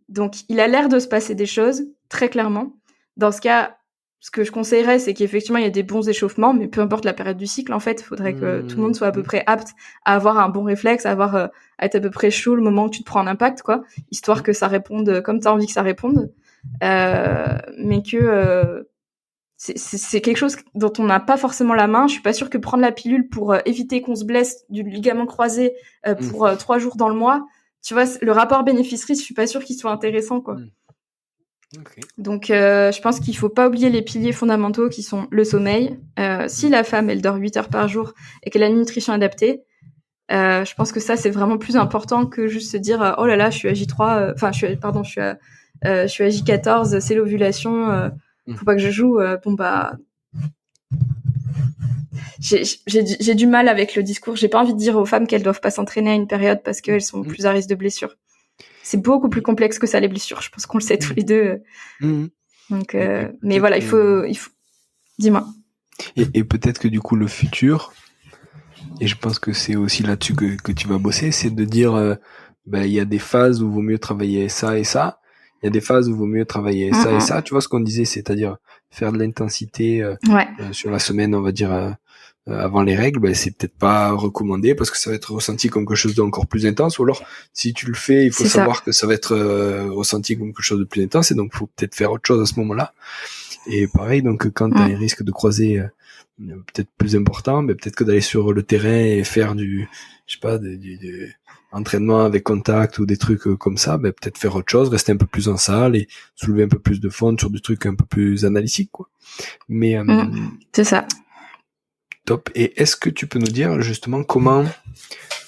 Donc, il a l'air de se passer des choses, très clairement. Dans ce cas, ce que je conseillerais, c'est qu'effectivement, il y a des bons échauffements, mais peu importe la période du cycle, en fait, il faudrait que tout le monde soit à peu près apte à avoir un bon réflexe, à être à peu près chaud le moment où tu te prends un impact, quoi, histoire que ça réponde comme tu as envie que ça réponde. Mais que c'est quelque chose dont on n'a pas forcément la main. Je suis pas sûre que prendre la pilule pour éviter qu'on se blesse du ligament croisé pour 3 jours dans le mois, tu vois, le rapport bénéfice-risque, je suis pas sûre qu'il soit intéressant, quoi. Okay. Donc, je pense qu'il faut pas oublier les piliers fondamentaux qui sont le sommeil. Si la femme, elle dort 8 heures par jour et qu'elle a une nutrition adaptée, je pense que ça, c'est vraiment plus important que juste se dire oh là là, je suis à J3, je suis à J14, c'est l'ovulation, faut pas que je joue. Bon bah, j'ai du mal avec le discours. J'ai pas envie de dire aux femmes qu'elles doivent pas s'entraîner à une période parce qu'elles sont plus à risque de blessure. C'est beaucoup plus complexe que ça, les blessures. Je pense qu'on le sait tous les deux. Donc, mais voilà, il faut. Dis-moi. Et peut-être que du coup, le futur, et je pense que c'est aussi là-dessus que tu vas bosser, c'est de dire, il y a des phases où il vaut mieux travailler ça et ça. Il y a des phases où il vaut mieux travailler ça et ça. Tu vois ce qu'on disait, c'est-à-dire faire de l'intensité sur la semaine, on va dire, avant les règles, c'est peut-être pas recommandé parce que ça va être ressenti comme quelque chose d'encore plus intense, ou alors si tu le fais, il faut savoir que ça va être ressenti comme quelque chose de plus intense, et donc il faut peut-être faire autre chose à ce moment-là. Et pareil, donc quand tu as un risque de croiser peut-être plus important, peut-être que d'aller sur le terrain et faire du entraînement avec contact ou des trucs comme ça, peut-être faire autre chose, rester un peu plus en salle et soulever un peu plus de fonte sur des trucs un peu plus analytiques, quoi. Mais c'est ça. Top. Et est-ce que tu peux nous dire justement comment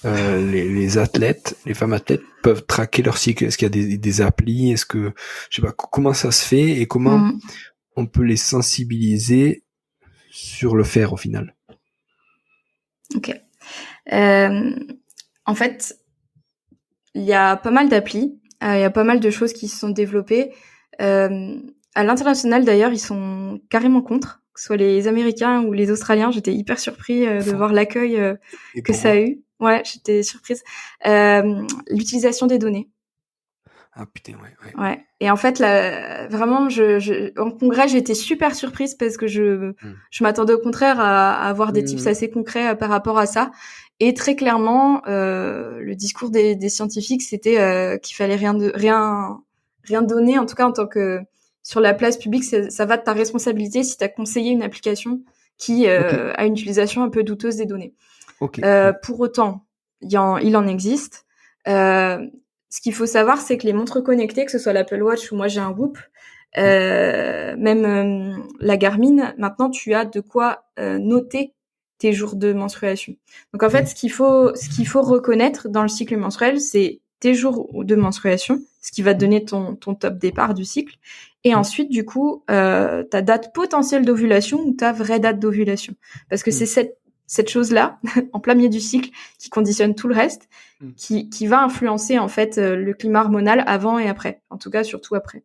les athlètes, les femmes athlètes peuvent traquer leur cycle? Est-ce qu'il y a des applis? Est-ce que, je sais pas, comment ça se fait et comment on peut les sensibiliser sur le faire au final? Ok. En fait, il y a pas mal d'applis, il y a pas mal de choses qui se sont développées. À l'international d'ailleurs, ils sont carrément contre. Que ce soit les Américains ou les Australiens, j'étais hyper surpris de voir l'accueil que ça a eu. Ouais, j'étais surprise. L'utilisation des données. Ah putain, ouais. Ouais. Et en fait, là, vraiment, en congrès, j'étais super surprise parce que je m'attendais au contraire à avoir des tips assez concrets par rapport à ça. Et très clairement, le discours des scientifiques, c'était qu'il fallait rien donner, en tout cas en tant que sur la place publique, ça va de ta responsabilité si tu as conseillé une application qui a une utilisation un peu douteuse des données. Pour autant, il en existe. Ce qu'il faut savoir, c'est que les montres connectées, que ce soit l'Apple Watch ou moi j'ai un Whoop, même la Garmin, maintenant tu as de quoi noter tes jours de menstruation. Donc en fait, ce qu'il faut reconnaître dans le cycle menstruel, c'est tes jours de menstruation, ce qui va te donner ton top départ du cycle, et ensuite du coup ta date potentielle d'ovulation ou ta vraie date d'ovulation, parce que c'est cette chose-là en plein milieu du cycle qui conditionne tout le reste, qui va influencer en fait le climat hormonal avant et après, en tout cas surtout après.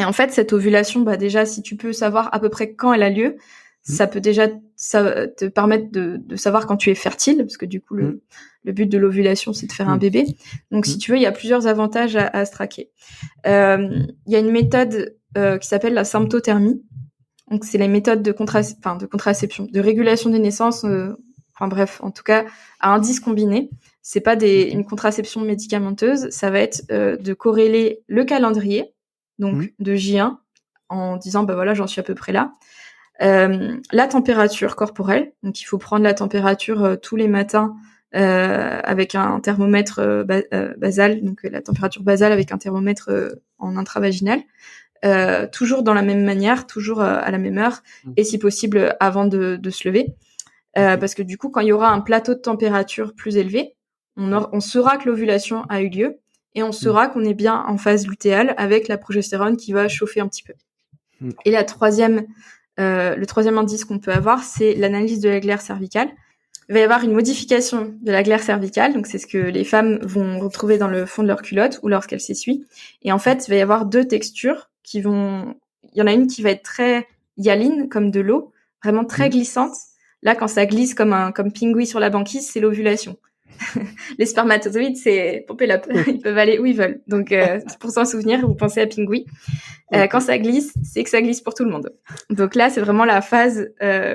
Et en fait cette ovulation, déjà si tu peux savoir à peu près quand elle a lieu, ça peut déjà te permettre de savoir quand tu es fertile, parce que du coup, le but de l'ovulation, c'est de faire un bébé. Donc, si tu veux, il y a plusieurs avantages à se traquer. Il y a une méthode qui s'appelle la symptothermie. Donc, c'est la méthode de contraception, de régulation des naissances, en tout cas, à indice combiné. C'est pas une contraception médicamenteuse, ça va être de corréler le calendrier, donc de J1, en disant, bah voilà, j'en suis à peu près là. La température corporelle, donc il faut prendre la température tous les matins avec un thermomètre basal, donc la température basale avec un thermomètre en intravaginal, toujours dans la même manière, toujours à la même heure, et si possible avant de se lever, parce que du coup, quand il y aura un plateau de température plus élevé, on saura que l'ovulation a eu lieu, et on saura qu'on est bien en phase lutéale avec la progestérone qui va chauffer un petit peu. Et le troisième indice qu'on peut avoir, c'est l'analyse de la glaire cervicale. Il va y avoir une modification de la glaire cervicale, donc c'est ce que les femmes vont retrouver dans le fond de leur culotte ou lorsqu'elles s'essuient. Et en fait, il va y avoir deux textures il y en a une qui va être très hyaline, comme de l'eau, vraiment très glissante. Là, quand ça glisse comme pingouin sur la banquise, c'est l'ovulation. Les spermatozoïdes, c'est pompé là, ils peuvent aller où ils veulent. Donc, pour s'en souvenir, vous pensez à pingouin. Quand ça glisse, c'est que ça glisse pour tout le monde. Donc là, c'est vraiment la phase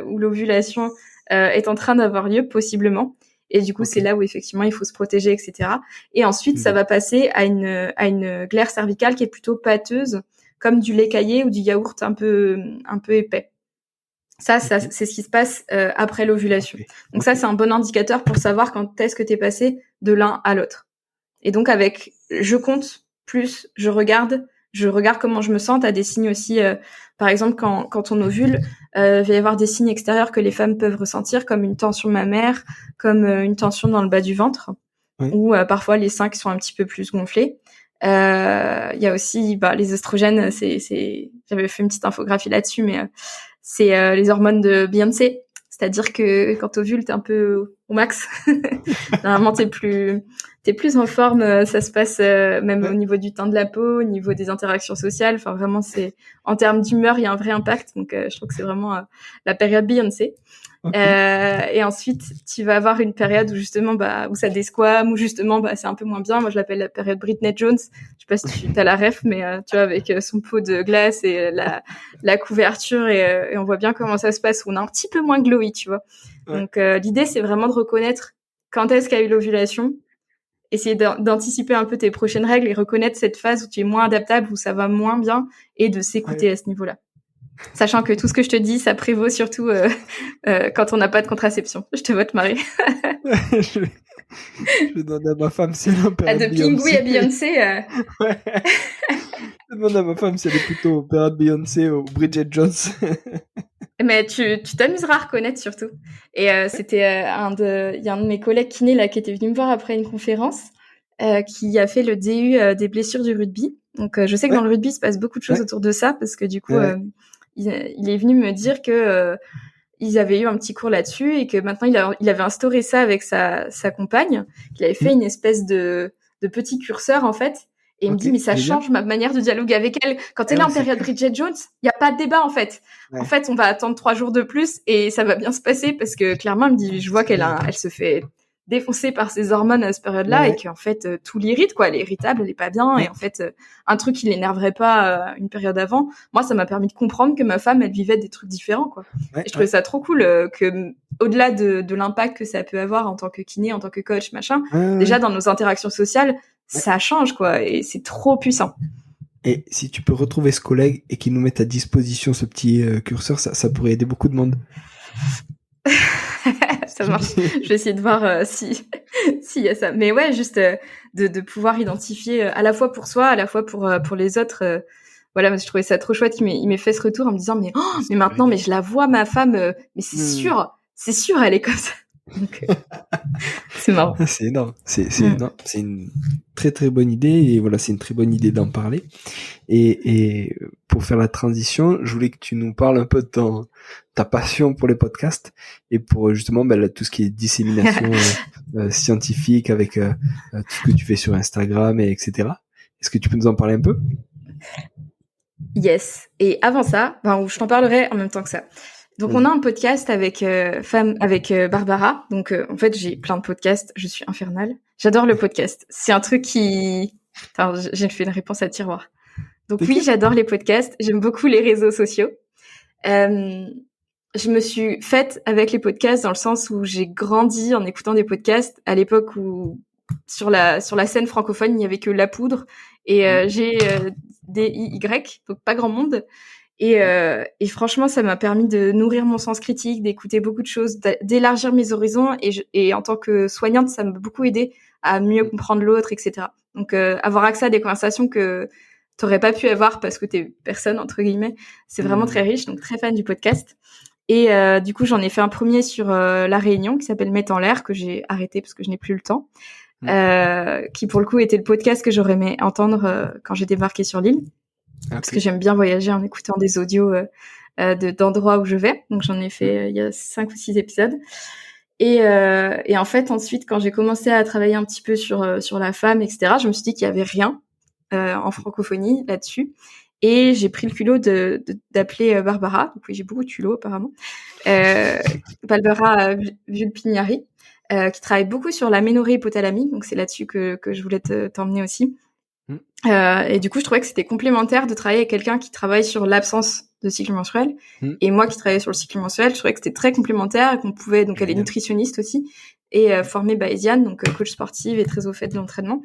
où l'ovulation est en train d'avoir lieu, possiblement. Et du coup, c'est là où effectivement il faut se protéger, etc. Et ensuite, ça va passer à une glaire cervicale qui est plutôt pâteuse, comme du lait caillé ou du yaourt un peu épais. Ça, c'est ce qui se passe après l'ovulation. Donc ça, c'est un bon indicateur pour savoir quand est-ce que t'es passé de l'un à l'autre. Et donc avec je compte plus, je regarde comment je me sens. T'as des signes aussi, par exemple quand on ovule, il va y avoir des signes extérieurs que les femmes peuvent ressentir, comme une tension mammaire, comme une tension dans le bas du ventre, ou parfois les seins qui sont un petit peu plus gonflés. Il y a aussi les oestrogènes, j'avais fait une petite infographie là-dessus, mais c'est les hormones de Beyoncé. C'est-à-dire que quand t'ovules, t'es un peu au max. Normalement, t'es plus en forme. Ça se passe même au niveau du teint de la peau, au niveau des interactions sociales. Enfin, vraiment, en termes d'humeur, il y a un vrai impact. Donc, je trouve que c'est vraiment la période Beyoncé. Et ensuite, tu vas avoir une période où justement, où ça desquame, où justement, c'est un peu moins bien. Moi, je l'appelle la période Britney Jones. Je sais pas si tu as la ref, mais tu vois, avec son pot de glace et la couverture, et on voit bien comment ça se passe, où on est un petit peu moins glowy, tu vois. Donc, l'idée, c'est vraiment de reconnaître quand est-ce qu'il y a eu l'ovulation, essayer d'anticiper un peu tes prochaines règles et reconnaître cette phase où tu es moins adaptable, où ça va moins bien, et de s'écouter à ce niveau-là. Sachant que tout ce que je te dis, ça prévaut surtout quand on n'a pas de contraception. Je te vote, Marie. je demande à ma femme si elle a période de Pingouin à Beyoncé. Ouais. Je demande à ma femme si elle est plutôt période Beyoncé ou Bridget Jones. Mais tu t'amuseras à reconnaître surtout. Et c'était il y a un de mes collègues kinés là qui était venu me voir après une conférence, qui a fait le DU des blessures du rugby. Donc je sais que dans le rugby il se passe beaucoup de choses autour de ça, parce que du coup il est venu me dire que ils avaient eu un petit cours là-dessus, et que maintenant il avait instauré ça avec sa compagne, qu'il avait fait une espèce de petit curseur en fait. Et il me dit, mais ça change ma manière de dialoguer avec elle. Quand elle est en période Bridget Jones, il n'y a pas de débat, en fait. En fait, on va attendre 3 jours de plus et ça va bien se passer, parce que clairement, elle me dit, je vois qu'elle se fait défoncer par ses hormones à cette période-là, et qu'en fait, tout l'irrite, quoi. Elle est irritable, elle est pas bien. Et en fait, un truc qui l'énerverait pas une période avant, moi, ça m'a permis de comprendre que ma femme, elle vivait des trucs différents, quoi. Et je trouvais ça trop cool que, au-delà de l'impact que ça peut avoir en tant que kiné, en tant que coach, machin, déjà dans nos interactions sociales, ça change, quoi, et c'est trop puissant. Et si tu peux retrouver ce collègue et qu'il nous mette à disposition ce petit curseur, ça pourrait aider beaucoup de monde. Ça marche. Je vais essayer de voir s'il y a ça. Mais ouais, juste de pouvoir identifier à la fois pour soi, à la fois pour les autres. Voilà, je trouvais ça trop chouette qu'il m'ait fait ce retour en me disant, mais maintenant, mais je la vois, ma femme, mais c'est sûr, elle est comme ça. Donc, c'est marrant. C'est énorme. C'est énorme. C'est une très très bonne idée, et voilà, c'est une très bonne idée d'en parler. Et pour faire la transition, je voulais que tu nous parles un peu de ta passion pour les podcasts, et pour justement tout ce qui est dissémination scientifique, avec tout ce que tu fais sur Instagram, et etc. Est-ce que tu peux nous en parler un peu? Yes. Et avant ça, je t'en parlerai en même temps que ça. Donc on a un podcast avec Barbara. Donc en fait j'ai plein de podcasts. Je suis infernale. J'adore le podcast. C'est un truc qui. Enfin, j'ai fait une réponse à tiroir. Donc oui, j'adore les podcasts. J'aime beaucoup les réseaux sociaux. Je me suis faite avec les podcasts dans le sens où j'ai grandi en écoutant des podcasts à l'époque où sur la scène francophone il n'y avait que La Poudre et GDIY, donc pas grand monde. Et franchement, ça m'a permis de nourrir mon sens critique, d'écouter beaucoup de choses, d'élargir mes horizons. Et en tant que soignante, ça m'a beaucoup aidé à mieux comprendre l'autre, etc. Donc, avoir accès à des conversations que t'aurais pas pu avoir parce que t'es personne, entre guillemets, c'est vraiment très riche. Donc, très fan du podcast. Et du coup, j'en ai fait un premier sur La Réunion qui s'appelle Mettre en l'air, que j'ai arrêté parce que je n'ai plus le temps. Qui pour le coup était le podcast que j'aurais aimé entendre quand j'ai débarqué sur l'île. Parce que j'aime bien voyager en écoutant des audios d'endroits où je vais. Donc j'en ai fait il y a 5 ou 6 épisodes. Et en fait ensuite quand j'ai commencé à travailler un petit peu sur la femme, etc., je me suis dit qu'il y avait rien en francophonie là-dessus. Et j'ai pris le culot d'appeler Barbara. Donc oui, j'ai beaucoup de culot apparemment. Barbara Vulpignari, qui travaille beaucoup sur l'aménorrhée hypothalamique. Donc c'est là-dessus que je voulais t'emmener aussi. Et du coup, je trouvais que c'était complémentaire de travailler avec quelqu'un qui travaille sur l'absence de cycle menstruel et moi qui travaillais sur le cycle menstruel. Je trouvais que c'était très complémentaire et qu'on pouvait, donc elle est nutritionniste aussi et formée bayésienne, donc coach sportive et très au fait de l'entraînement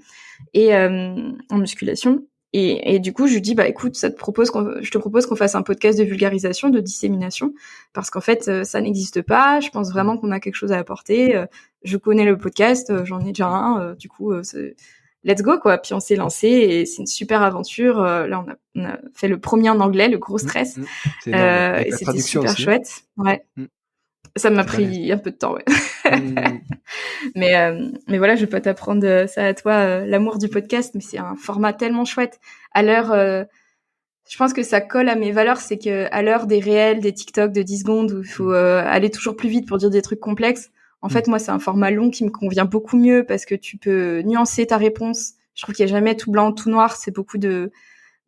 et en musculation. Et du coup, je lui dis, bah écoute, je te propose qu'on fasse un podcast de vulgarisation, de dissémination, parce qu'en fait, ça n'existe pas. Je pense vraiment qu'on a quelque chose à apporter. Je connais le podcast, j'en ai déjà un. Du coup, let's go quoi. Puis on s'est lancé et c'est une super aventure. Là, on a fait le premier en anglais, le gros stress, et c'était super aussi. Chouette. Ouais. Ça m'a pris un peu de temps, ouais. Mais voilà, je peux t'apprendre ça à toi, l'amour du podcast, mais c'est un format tellement chouette. À l'heure, je pense que ça colle à mes valeurs, c'est que à l'heure des réels, des TikTok de 10 secondes où il faut aller toujours plus vite pour dire des trucs complexes. En fait, moi, c'est un format long qui me convient beaucoup mieux parce que tu peux nuancer ta réponse. Je trouve qu'il n'y a jamais tout blanc ou tout noir, c'est beaucoup de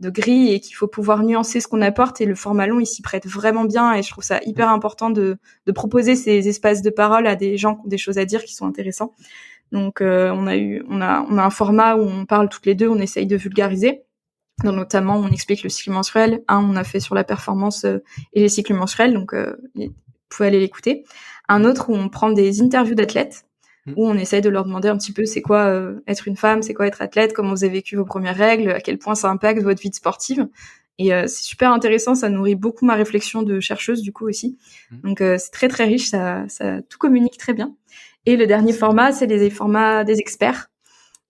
gris et qu'il faut pouvoir nuancer ce qu'on apporte et le format long, il s'y prête vraiment bien et je trouve ça hyper important de proposer ces espaces de parole à des gens qui ont des choses à dire qui sont intéressants. Donc, on a un format où on parle toutes les deux, on essaye de vulgariser. Donc, notamment, on explique le cycle menstruel. On a fait sur la performance et les cycles menstruels, donc vous pouvez aller l'écouter. Un autre où on prend des interviews d'athlètes, où on essaye de leur demander un petit peu c'est quoi être une femme, c'est quoi être athlète, comment vous avez vécu vos premières règles, à quel point ça impacte votre vie de sportive. Et c'est super intéressant, ça nourrit beaucoup ma réflexion de chercheuse du coup aussi. Donc c'est très très riche, ça tout communique très bien. Et le dernier format, c'est les formats des experts,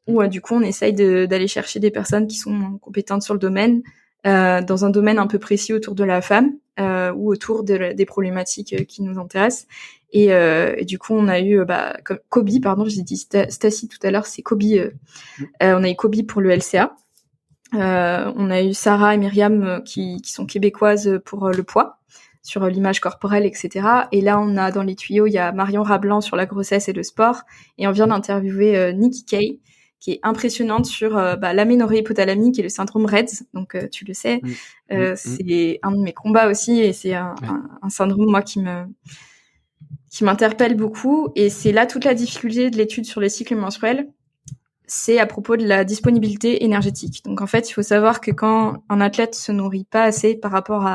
où du coup on essaye d'aller chercher des personnes qui sont compétentes sur le domaine, dans un domaine un peu précis autour de la femme, ou autour des problématiques qui nous intéressent. Et du coup, on a eu comme Kobe, pardon, j'ai dit Stacy tout à l'heure, c'est Kobe. On a eu Kobe pour le LCA. On a eu Sarah et Myriam qui sont québécoises pour le poids, sur l'image corporelle, etc. Et là, on a dans les tuyaux, il y a Marion Rablan sur la grossesse et le sport. Et on vient d'interviewer Nikki Kay, qui est impressionnante sur l'aménorrhée hypothalamique et le syndrome REDS. Donc, tu le sais, c'est un de mes combats aussi. Et c'est un syndrome, moi, qui m'interpelle beaucoup. Et c'est là toute la difficulté de l'étude sur les cycles menstruels. C'est à propos de la disponibilité énergétique. Donc, en fait, il faut savoir que quand un athlète se nourrit pas assez par rapport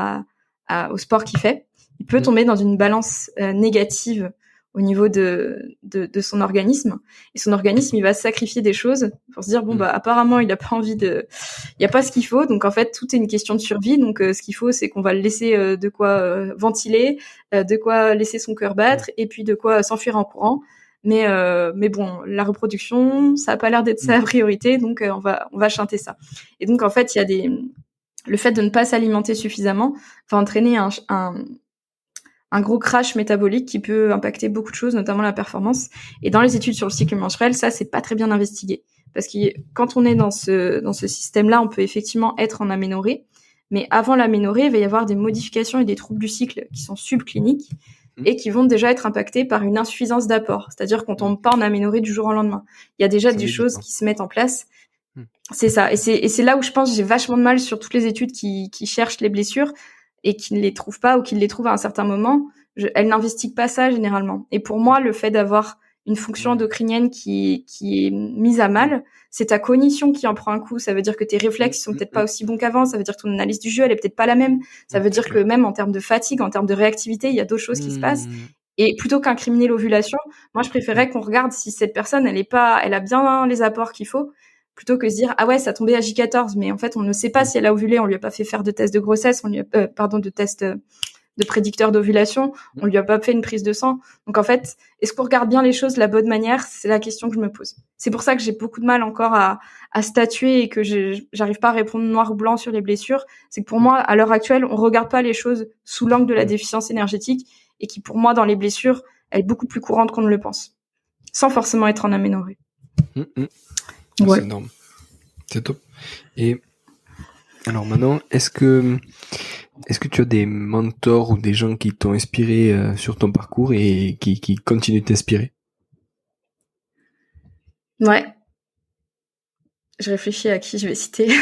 au sport qu'il fait, il peut tomber dans une balance négative au niveau de son organisme. Et son organisme, il va sacrifier des choses pour se dire, apparemment, il a pas envie il y a pas ce qu'il faut. Donc, en fait, tout est une question de survie. Donc, ce qu'il faut, c'est qu'on va le laisser de quoi ventiler, de quoi laisser son cœur battre et puis de quoi s'enfuir en courant. Mais bon, la reproduction, ça a pas l'air d'être sa priorité. Donc, on va chanter ça. Et donc, en fait, il y a le fait de ne pas s'alimenter suffisamment va entraîner un gros crash métabolique qui peut impacter beaucoup de choses, notamment la performance. Et dans les études sur le cycle menstruel, ça, c'est pas très bien investigué. Parce que quand on est dans ce système-là, on peut effectivement être en aménorrhée. Mais avant l'aménorrhée, il va y avoir des modifications et des troubles du cycle qui sont subcliniques et qui vont déjà être impactés par une insuffisance d'apport. C'est-à-dire qu'on tombe pas en aménorrhée du jour au lendemain. Il y a déjà des choses qui se mettent en place. C'est ça. Et c'est là où je pense que j'ai vachement de mal sur toutes les études qui cherchent les blessures. et qui ne les trouve pas ou qui les trouve à un certain moment, elle n'investigue pas ça généralement. Et pour moi, le fait d'avoir une fonction endocrinienne qui est mise à mal, c'est ta cognition qui en prend un coup. Ça veut dire que tes réflexes sont peut-être pas aussi bons qu'avant. Ça veut dire que ton analyse du jeu, elle est peut-être pas la même. Ça veut dire que même en termes de fatigue, en termes de réactivité, il y a d'autres choses qui se passent. Et plutôt qu'incriminer l'ovulation, moi, je préférais qu'on regarde si cette personne, elle a bien les apports qu'il faut, plutôt que se dire, ah ouais, ça tombait à J14, mais en fait, on ne sait pas si elle a ovulé, on lui a pas fait faire de test de grossesse, de test de prédicteur d'ovulation, on lui a pas fait une prise de sang. Donc en fait, est-ce qu'on regarde bien les choses de la bonne manière? C'est la question que je me pose. C'est pour ça que j'ai beaucoup de mal encore à statuer et que j'arrive pas à répondre noir ou blanc sur les blessures. C'est que pour moi, à l'heure actuelle, on regarde pas les choses sous l'angle de la déficience énergétique et qui, pour moi, dans les blessures, elle est beaucoup plus courante qu'on ne le pense, sans forcément être en aménorrhée. Ouais. C'est énorme. C'est top. Et alors maintenant, est-ce que tu as des mentors ou des gens qui t'ont inspiré sur ton parcours et qui continuent de t'inspirer? Ouais. Je réfléchis à qui je vais citer.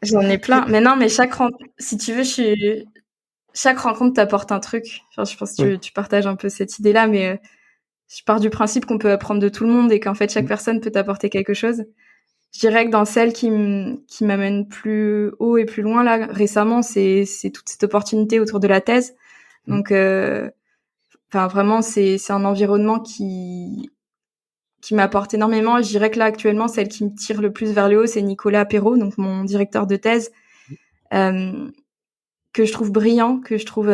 J'en ai plein. Mais non, mais si tu veux, chaque rencontre t'apporte un truc. Enfin, je pense que tu partages un peu cette idée-là, mais je pars du principe qu'on peut apprendre de tout le monde et qu'en fait, chaque personne peut t'apporter quelque chose. Je dirais que dans celle qui m'amène plus haut et plus loin, là, récemment, c'est toute cette opportunité autour de la thèse. Donc, vraiment, c'est un environnement qui m'apporte énormément. Et je dirais que là, actuellement, celle qui me tire le plus vers le haut, c'est Nicolas Perrault, donc mon directeur de thèse, que je trouve brillant, que je trouve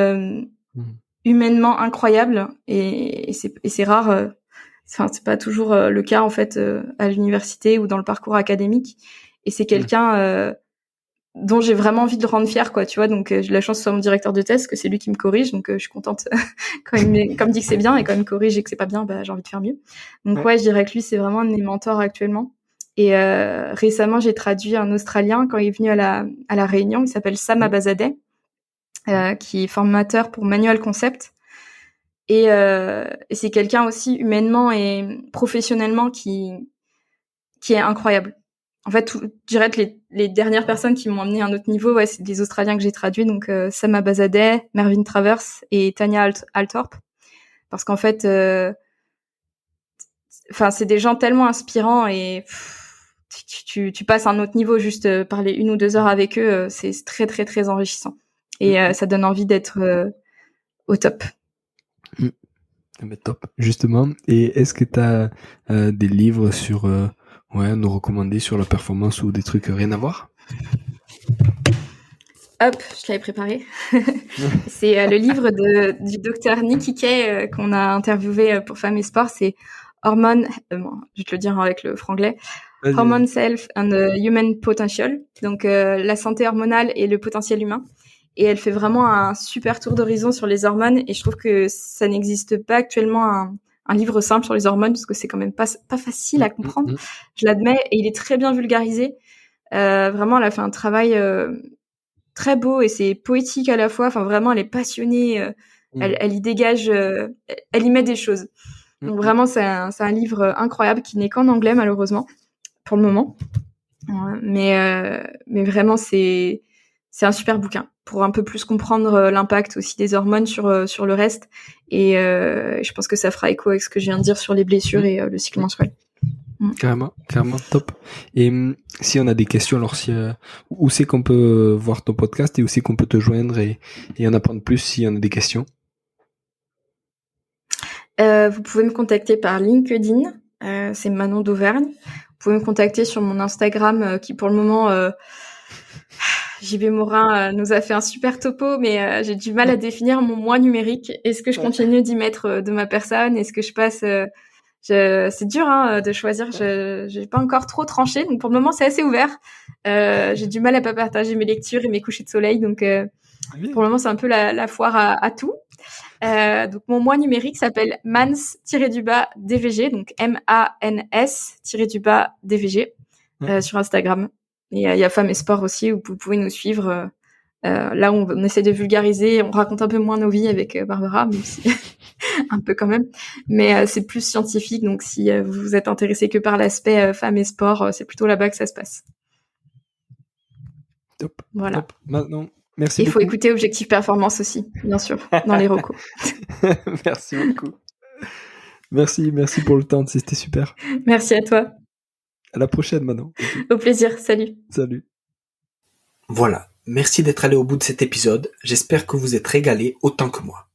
humainement incroyable. Et c'est rare. C'est pas toujours le cas en fait à l'université ou dans le parcours académique. Et c'est quelqu'un dont j'ai vraiment envie de le rendre fier, quoi. Tu vois, donc j'ai la chance que ce soit mon directeur de thèse, que c'est lui qui me corrige, donc je suis contente quand il me dit que c'est bien et quand il me corrige et que c'est pas bien, j'ai envie de faire mieux. Donc je dirais que lui c'est vraiment un de mes mentors actuellement. Et récemment j'ai traduit un Australien quand il est venu à la Réunion, il s'appelle Sam Abazadeh, qui est formateur pour Manual Concept. Et c'est quelqu'un aussi humainement et professionnellement qui est incroyable. En fait, je dirais que les dernières personnes qui m'ont amené à un autre niveau, c'est des Australiens que j'ai traduits, donc Sam Abazadeh, Mervyn Travers et Tanya Althorpe, parce qu'en fait, c'est des gens tellement inspirants et tu passes à un autre niveau juste parler 1 ou 2 heures avec eux, c'est très très très enrichissant et ça donne envie d'être au top. Top, justement. Et est-ce que tu as des livres sur à nous recommander sur la performance ou des trucs rien à voir? Hop, je l'avais préparé. C'est le livre du docteur Nikki Kay qu'on a interviewé pour Femmes et Sport. C'est Hormone, je vais te le dire avec le franglais. Hormone Self and Human Potential. Donc la santé hormonale et le potentiel humain. Et elle fait vraiment un super tour d'horizon sur les hormones. Et je trouve que ça n'existe pas actuellement un livre simple sur les hormones, parce que c'est quand même pas facile à comprendre. Je l'admets. Et il est très bien vulgarisé. Vraiment, elle a fait un travail très beau et c'est poétique à la fois. Enfin, vraiment, elle est passionnée. Elle y dégage, elle y met des choses. Donc vraiment, c'est un livre incroyable qui n'est qu'en anglais, malheureusement, pour le moment. Mais vraiment, c'est un super bouquin pour un peu plus comprendre l'impact aussi des hormones sur le reste. Et je pense que ça fera écho avec ce que je viens de dire sur les blessures et le cycle menstruel. Carrément, top. Et si on a des questions, alors où c'est qu'on peut voir ton podcast et où c'est qu'on peut te joindre et en apprendre plus si on a des questions? Vous pouvez me contacter par LinkedIn, c'est Manon d'Auvergne. Vous pouvez me contacter sur mon Instagram qui pour le moment JB Morin nous a fait un super topo, mais j'ai du mal à définir mon moi numérique. Est-ce que je continue d'y mettre de ma personne? Est-ce que je passe c'est dur de choisir. J'ai pas encore trop tranché, donc pour le moment c'est assez ouvert. J'ai du mal à pas partager mes lectures et mes couchers de soleil, donc pour le moment c'est un peu la foire à tout. Donc mon moi numérique s'appelle mans-dvg, donc MANS-dvg sur Instagram. Et il y a Femmes et Sport aussi où vous pouvez nous suivre. Là on essaie de vulgariser, on raconte un peu moins nos vies avec Barbara, même si un peu quand même, mais c'est plus scientifique, donc si vous êtes intéressé que par l'aspect Femmes et Sport, c'est plutôt là-bas que ça se passe. Top. Voilà. Top. Maintenant, merci Et beaucoup. il faut écouter Objectif Performance aussi, bien sûr, dans les recos. Merci beaucoup. Merci pour le temps, c'était super. Merci à toi. À la prochaine, Manon. Au plaisir, salut. Salut. Voilà, merci d'être allé au bout de cet épisode, j'espère que vous êtes régalés autant que moi.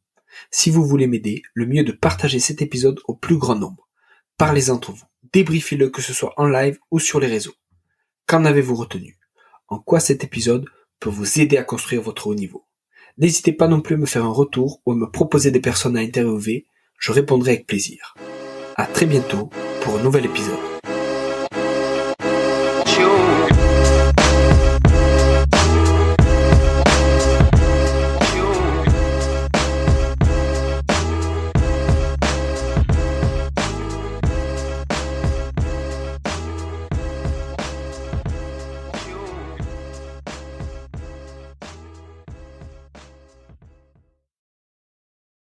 Si vous voulez m'aider, le mieux est de partager cet épisode au plus grand nombre. Parlez-en entre vous, débriefez-le que ce soit en live ou sur les réseaux. Qu'en avez-vous retenu? En quoi cet épisode peut vous aider à construire votre haut niveau? N'hésitez pas non plus à me faire un retour ou à me proposer des personnes à interviewer, je répondrai avec plaisir. À très bientôt pour un nouvel épisode.